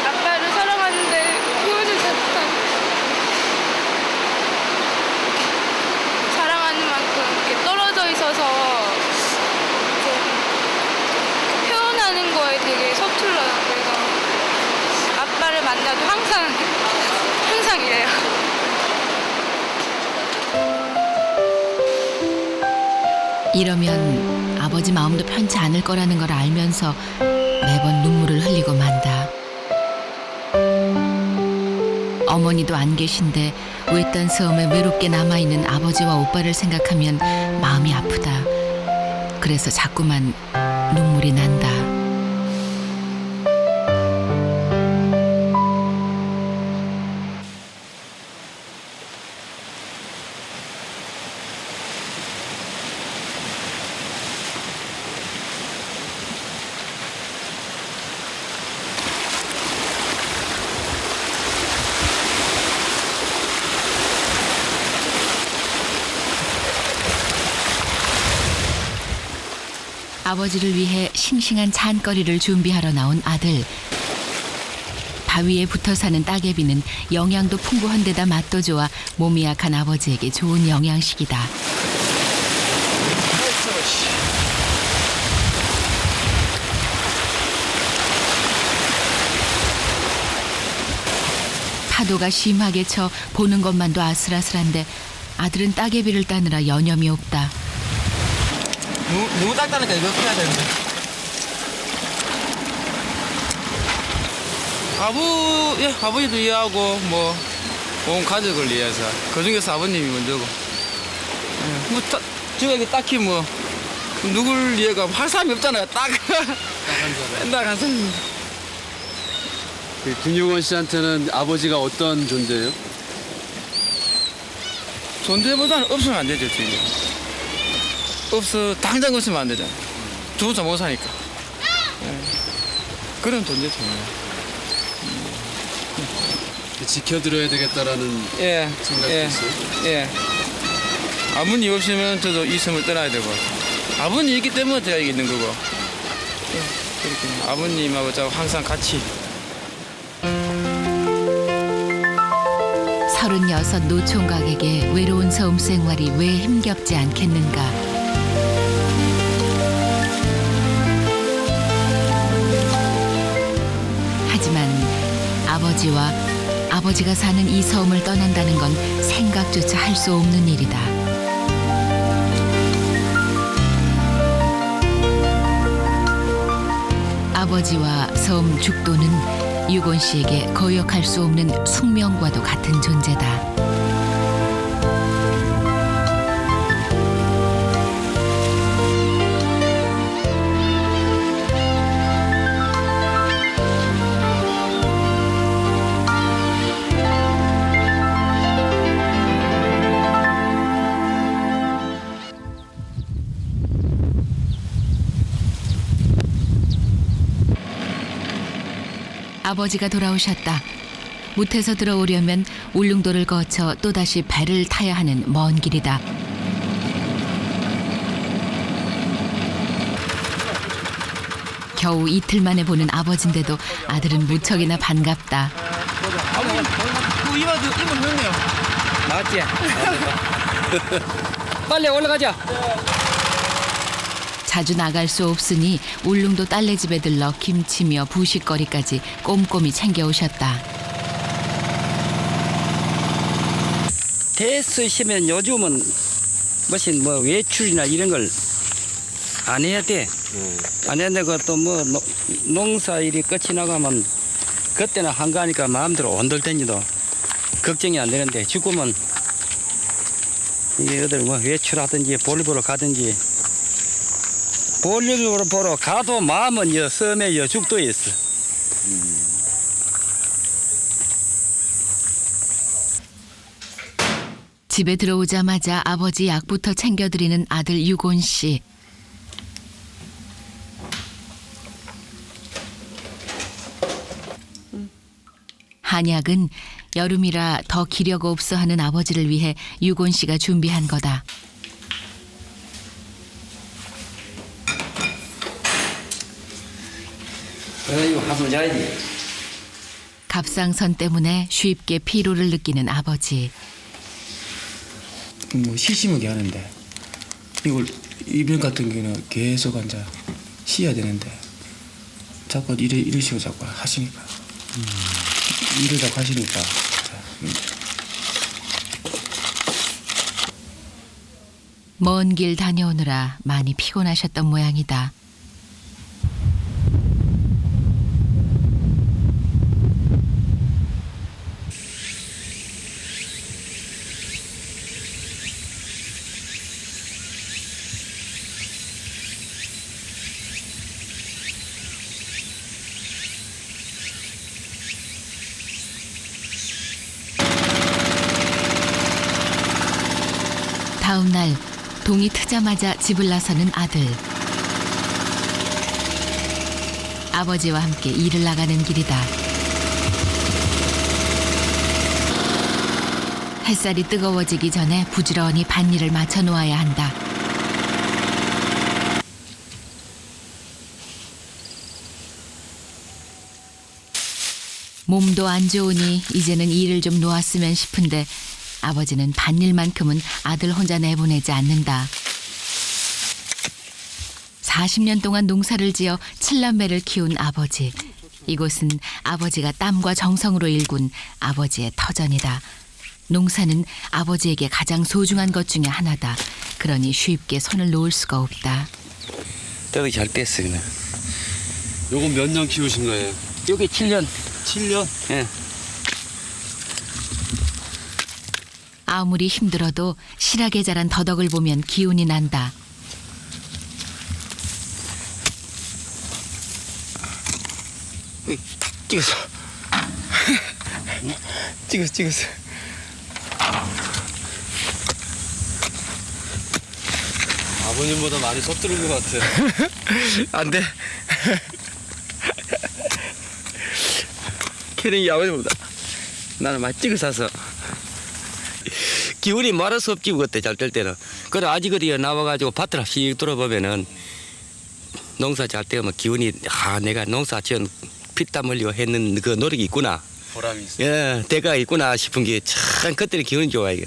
아빠를 사랑하는데 보여주지 못한 사랑하는 만큼 이렇게 떨어져 있어서 표현하는 거에 되게 서툴러요. 그래서 아빠를 만나 때마다 항상 이래요. 이러면 아버지 마음도 편치 않을 거라는 걸 알면서 매번 눈물을 흘리고 만다. 어머니도 안 계신데 외딴 섬에 외롭게 남아있는 아버지와 오빠를 생각하면 마음이 아프다. 그래서 자꾸만 눈물이 난다. 아버지를 위해 싱싱한 잔거리를 준비하러 나온 아들. 바위에 붙어 사는 따개비는 영양도 풍부한 데다 맛도 좋아 몸이 약한 아버지에게 좋은 영양식이다. 파도가 심하게 쳐 보는 것만도 아슬아슬한데 아들은 따개비를 따느라 여념이 없다. 너무 딱딱하니까 이거 해야 되는데. 아버지도 이해하고 뭐 온 가족을 위해서 그 중에서 아버님이 먼저고. 저기 딱히 뭐 누굴 위해가 할 사람이 없잖아요. 딱 한 사람. 김용원 씨한테는 아버지가 어떤 존재예요? 존재보다는 없으면 안 되죠, 지금. 당장 없으면 안 되잖아. 두 혼자 못 사니까. 그런 존재죠. 지켜드려야 되겠다라는 생각도 있어요? 예. 아버님 없으면 저도 이 섬을 떠나야 되고, 아버님 있기 때문에 제가 여기 있는 거고. 그렇게 아버님하고 저 항상 같이. 36 노총각에게 외로운 섬 생활이 왜 힘겹지 않겠는가. 하지만 아버지가 사는 이 섬을 떠난다는 건 생각조차 할 수 없는 일이다. 아버지와 섬 죽도는 유곤 씨에게 거역할 수 없는 숙명과도 같은 존재다. 아버지가 돌아오셨다. 못해서 들어오려면 울릉도를 거쳐 또다시 배를 타야 하는 먼 길이다. 겨우 이틀 만에 보는 아버지인데도 아들은 무척이나 반갑다. 이만 했네요. 맞지? 빨리 올라가자. 자주 나갈 수 없으니 울릉도 딸네 집에 들러 김치며 부식거리까지 꼼꼼히 챙겨오셨다. 됐으시면 요즘은 무슨 뭐 외출이나 이런 걸 안 해야 돼. 안 해야 되고 또 뭐 농사일이 끝이 나가면 그때는 한가하니까 마음대로 온돌댕기도 걱정이 안 되는데 지금은 이게 어딜 뭐 외출하든지 볼일 보러 가든지 볼일 보러 가도 마음은 여 섬에 여 죽도에 있어. 집에 들어오자마자 아버지 약부터 챙겨드리는 아들 유곤 씨. 한약은 여름이라 더 기력 없어 하는 아버지를 위해 유곤 씨가 준비한 거다. 이거 한번 자야지. 갑상선 때문에 쉽게 피로를 느끼는 아버지. 뭐 시시하게 하는데 이걸 이병 같은 경우는 계속 앉아 쉬어야 되는데 자꾸 이런 식으로 자꾸 하시니까 일을 다 하시니까. 먼 길 다녀오느라 많이 피곤하셨던 모양이다. 다음 날 동이 트자마자 집을 나서는 아들. 아버지와 함께 일을 나가는 길이다. 햇살이 뜨거워지기 전에 부지런히 밭일을 마쳐 놓아야 한다. 몸도 안 좋으니 이제는 일을 좀 놓았으면 싶은데 아버지는 밭일만큼은 아들 혼자 내보내지 않는다. 40년 동안 농사를 지어 7남매를 키운 아버지. 이곳은 아버지가 땀과 정성으로 일군 아버지의 터전이다. 농사는 아버지에게 가장 소중한 것 중에 하나다. 그러니 쉽게 손을 놓을 수가 없다. 떡이 잘 뺐어 그냥. 요건 몇 년 키우신 거예요? 여기 7년. 7년? 예. 아무리 힘들어도 실하게 자란 더덕을 보면 기운이 난다. 찍었어. 찍었어. 아버님보다 많이 서투른 것 같아요. 안 돼. 캐릭이 아버지보다 나는 많이 찍어서 기운이 말할 수 없지 그때 잘 될 때는. 그래 아직거리에 나와가지고 밭을 휙 돌아보면은 농사 잘 되면 기운이 내가 농사 지은 피땀 흘리고 했는 그 노력이 있구나. 보람이 있어요. 예, 대가가 있구나 싶은 게 참 그때는 기분이 좋아 이게.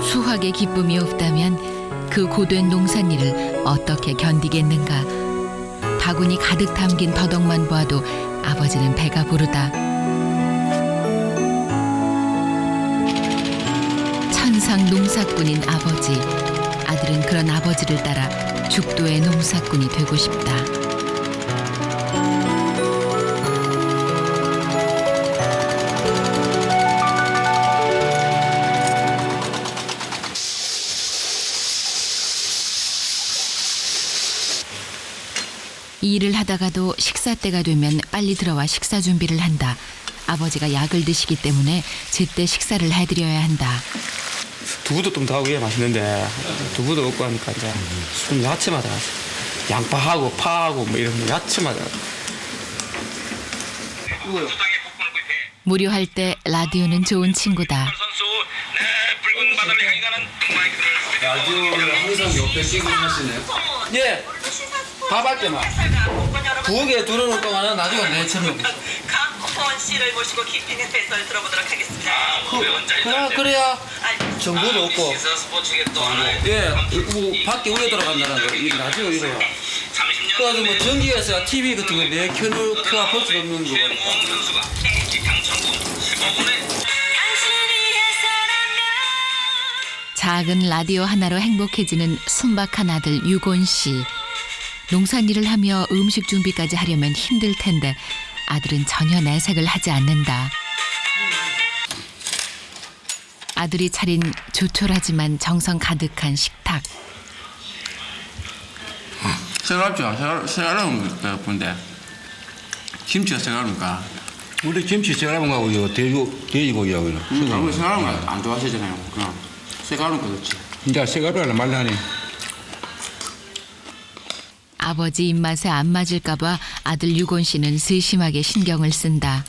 수확의 기쁨이 없다면 그 고된 농산일을 어떻게 견디겠는가. 바구니 가득 담긴 더덕만 보아도 아버지는 배가 부르다. 천상 농사꾼인 아버지. 아들은 그런 아버지를 따라 죽도의 농사꾼이 되고 싶다. 일을 하다가도 식사 때가 되면 빨리 들어와 식사 준비를 한다. 아버지가 약을 드시기 때문에 제때 식사를 해드려야 한다. 두부도 좀 더 위에 맛있는데 두부도 없고 하니까 이제 좀 야채마다 양파하고 파하고 뭐 이런 야채마다. 무료할 때 라디오는 좋은 친구다. 라디오를 항상 옆에 끼고 하시네요? 예. 밥할 때만. 부엌에 들어놓을 동안은 나중에 내 처럼. 강호원 씨를 모시고 깊이 있는 해설 들어보도록 하겠습니다. 그래야 정보도 없고. 예, 밖에 우에 들어간다는 거. 이 라디오 이거. 그래가지고 뭐 전기에서 TV 같은 거 내 켜놓고 볼 수 없는 거. 작은 라디오 하나로 행복해지는 순박한 아들 유곤 씨. 농산일을 하며 음식 준비까지 하려면 힘들 텐데 아들은 전혀 내색을 하지 않는다. 아들이 차린 조촐하지만 정성 가득한 식탁. 색깔죠. 색깔은 본데 김치가 색깔인가? 우리 김치 색깔은 거하고 이거 돼지고기하고 이거. 아무 색깔은 안 좋아하시잖아요. 그냥 색깔은 그렇지. 이제 색깔을 말라니. 아버지 입맛에 안 맞을까 봐 아들 유곤 씨는 세심하게 신경을 쓴다.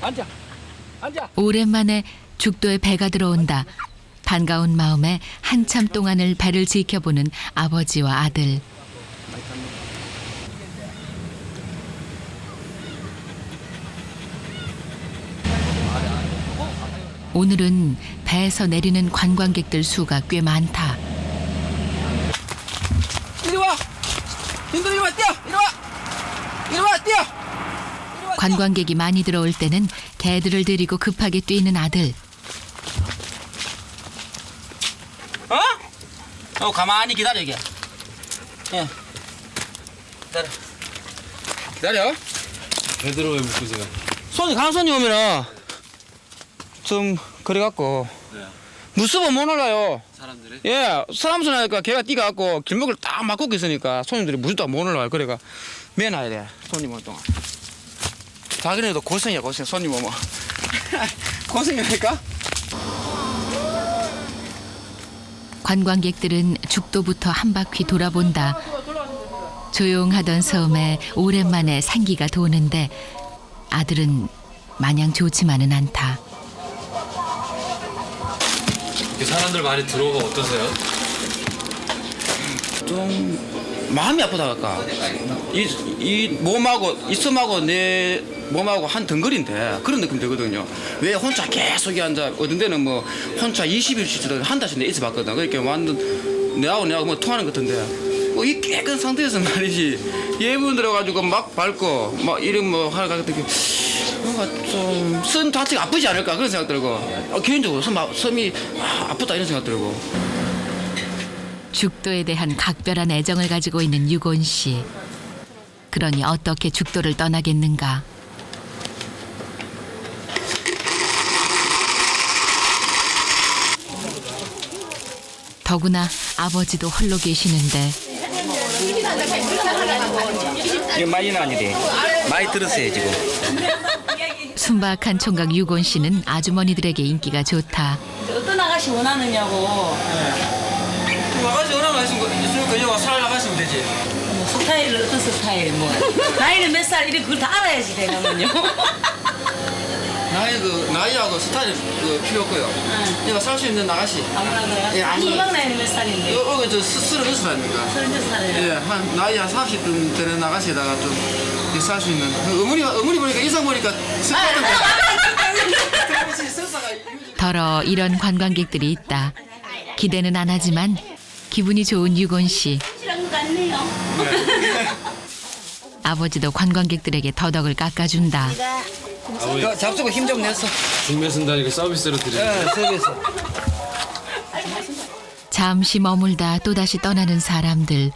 앉아. 오랜만에 죽도에 배가 들어온다. 반가운 마음에 한참 동안을 배를 지켜보는 아버지와 아들. 오늘은 배에서 내리는 관광객들 수가 꽤 많다. 이리 와. 힘들 이리 와 뛰어. 이리 와. 이리 와 뛰어. 관광객이 많이 들어올 때는 개들을 데리고 급하게 뛰는 아들. 가만히 기다려 이게. 예. 기다려. 배들어 왜 묶으세요? 손이 가는 손이 오면은 좀 그래갖고 무서워 못 올라요. 사람들이? 예, 사람 손하니까 걔가 뛰어갖고 길목을 딱 막고 있으니까 손님들이 무섭다 못 올라와요. 그래가 매놔야 돼 손님 올 동안. 자기네도 고생이야 고생. 손님 오면 고생이니까. 관광객들은 죽도부터 한 바퀴 돌아본다. 조용하던 섬에 오랜만에 생기가 도는데 아들은 마냥 좋지만은 않다. 사람들 많이 들어오고 어떠세요? 좀 마음이 아프다 할까. 이 몸하고 이 섬하고 내 몸하고 한 덩거리인데 그런 느낌 들거든요. 왜 혼자 계속 앉아. 어떤 데는 뭐 혼자 20일씩 한 달씩 내 있어봤거든. 그러니까 완전 내하고 뭐 통하는 것 같은데 뭐 이 깨끗한 상태에서 말이지 예분 들어가지고 막 밟고 막 이런 뭐 하러 가거든. 뭔가 좀 섬 자체가 아프지 않을까 그런 생각 들고 개인적으로 섬이 아프다 이런 생각 들고. 죽도에 대한 각별한 애정을 가지고 있는 유곤 씨. 그러니 어떻게 죽도를 떠나겠는가. 더구나 아버지도 홀로 계시는데 이거 많이는 아니래. 많이 들었어요 지금. 순박한 총각 유곤 씨는 아주머니들에게 인기가 좋다. 어떤 아가씨 원하느냐고. 아가씨 원하는 있으니까 이거 살 나가시면 되지. 뭐 스타일은 어떤 스타일 뭐. 나이는 몇 살 이래 그걸 다 알아야지 되냐면요. 나이하고 스타일 필요 없고요. 내가 살 수 있는 아가씨. 아무나 그래요? 예, 아니 이방 나이는 몇 살인데? 여기 저 36살입니다. 36살이에요? 예, 한 나이 한 30쯤 되는 아가씨에다가 좀 살 수 있는. 어머니 보니까 이상 보니까 스타일은 더러 이런 관광객들이 있다. 기대는 안 하지만 기분이 좋은 유곤 씨. 아버지도 관광객들에게 더덕을 깎아준다. 잡수고 힘 좀 냈어. 중매 쓴다니까 서비스로 드리는 예, 서비스. 잠시 머물다 또다시 떠나는 사람들.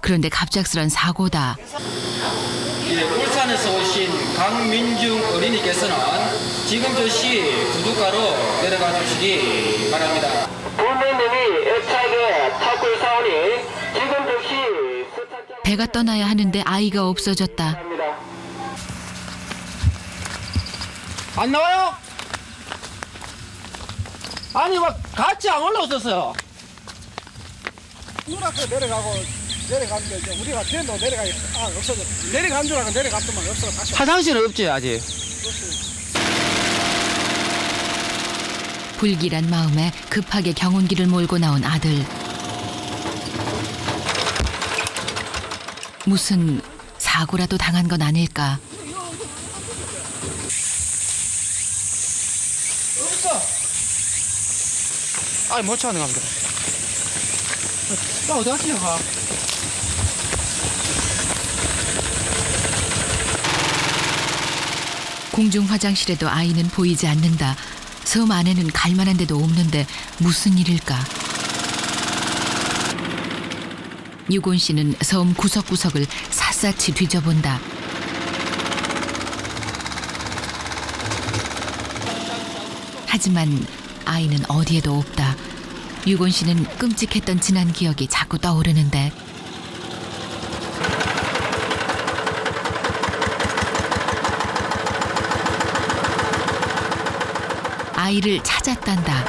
그런데 갑작스런 사고다. 울산에서 오신 강민중 어린이께서는 지금 즉시 부둣가로 내려가 주시기 바랍니다. 부모님이 애타게 탑을 사오니 지금 즉시 배가 떠나야 하는데 아이가 없어졌다. 안 나와요? 아니 막 같이 안 올라왔었어요. 눈앞에 내려가는데 이제 우리가 뒤로 내려가기 없어져. 내려간 줄 알고 내려갔더만 없어. 다시. 화장실은 없지 아직. 불길한 마음에 급하게 경운기를 몰고 나온 아들. 무슨 사고라도 당한 건 아닐까. 아니 못 찾는 겁니다. 나 어디 갔지 가? 공중 화장실에도 아이는 보이지 않는다. 섬 안에는 갈 만한 데도 없는데 무슨 일일까? 유곤 씨는 섬 구석구석을 샅샅이 뒤져본다. 하지만 아이는 어디에도 없다. 유곤 씨는 끔찍했던 지난 기억이 자꾸 떠오르는데 아이를 찾았단다.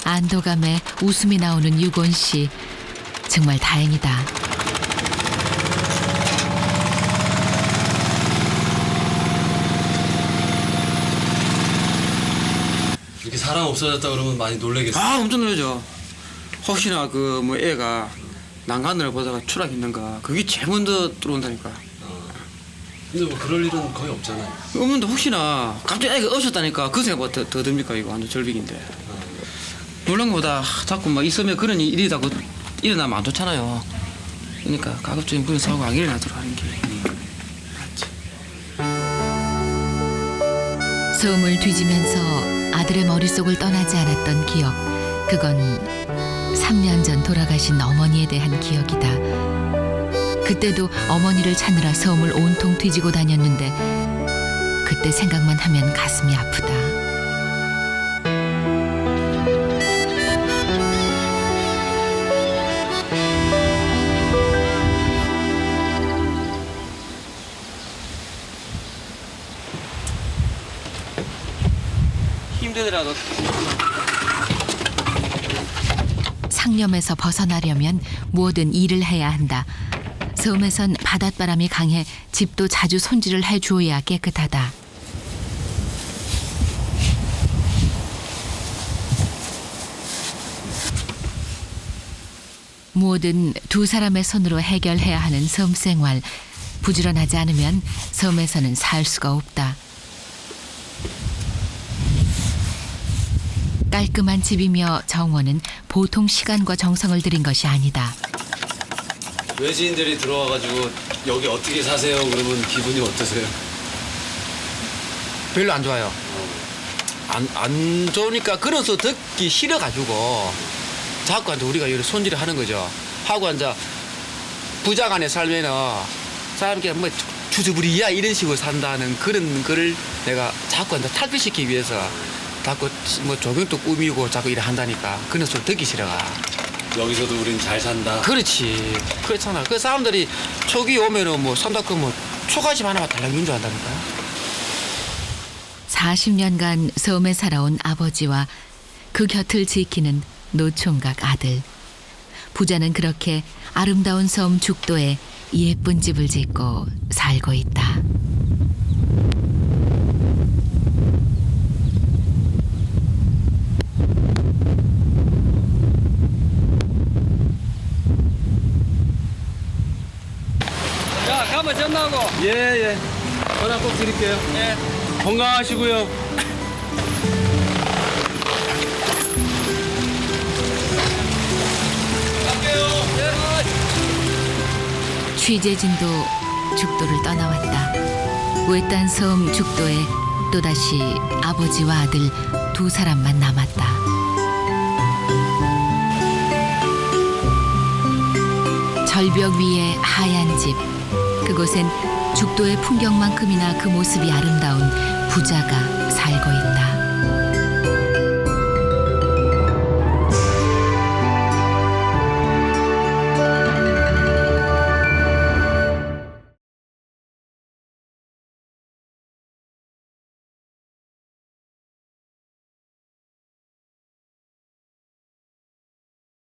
안도감에 웃음이 나오는 유곤 씨. 정말 다행이다. 이렇게 사람 없어졌다 그러면 많이 놀라겠어요. 아 엄청 놀라죠. 혹시나 그 뭐 애가 난간을 보다가 추락했는 거 그게 제일 먼저 들어온다니까. 근데 뭐 그럴 일은 거의 없잖아요. 없는데 혹시나 갑자기 애가 없었다니까 그 생각보다 더 듭니까? 이거 완전 절벽인데. 놀란 것보다 자꾸 막 있으면 그런 일이 자꾸 일어나면 안 좋잖아요. 그러니까 가급적이면 그런 사고가 안 일어나도록 하는 게. 소음을 뒤지면서 아들의 머릿속을 떠나지 않았던 기억. 그건 3년 전 돌아가신 어머니에 대한 기억이다. 그때도 어머니를 찾느라 소음을 온통 뒤지고 다녔는데 그때 생각만 하면 가슴이 아프다. 힘들더라도 상념에서 벗어나려면 뭐든 일을 해야 한다. 섬에선 바닷바람이 강해 집도 자주 손질을 해주어야 깨끗하다. 뭐든 두 사람의 손으로 해결해야 하는 섬 생활. 부지런하지 않으면 섬에서는 살 수가 없다. 깔끔한 집이며 정원은 보통 시간과 정성을 들인 것이 아니다. 외지인들이 들어와가지고 여기 어떻게 사세요? 그러면 기분이 어떠세요? 별로 안 좋아요. 안 좋으니까 그래서 듣기 싫어가지고 자꾸 이제 우리가 이렇게 손질을 하는 거죠. 하고 이제 부자간에 살면은 사람께 뭐 주주부리야 이런 식으로 산다는 그런 거를 내가 자꾸 이제 탈피시키기 위해서 자꾸 뭐 조경도 꾸미고 자꾸 일을 한다니까 그런 소리 듣기 싫어가. 여기서도 우린 잘 산다. 그렇지. 그렇잖아. 그 사람들이 초기 오면은 뭐 산다고 뭐 초가집 하나만 달라고 인조한다니까. 40년간 섬에 살아온 아버지와 그 곁을 지키는 노총각 아들. 부자는 그렇게 아름다운 섬 죽도에 예쁜 집을 짓고 살고 있다. 자, 가면 전화하고. 예. 전화 꼭 드릴게요. 예. 건강하시고요. 취재진도 죽도를 떠나왔다. 외딴 섬 죽도에 또다시 아버지와 아들 두 사람만 남았다. 절벽 위에 하얀 집. 그곳엔 죽도의 풍경만큼이나 그 모습이 아름다운 부자가 살고 있다.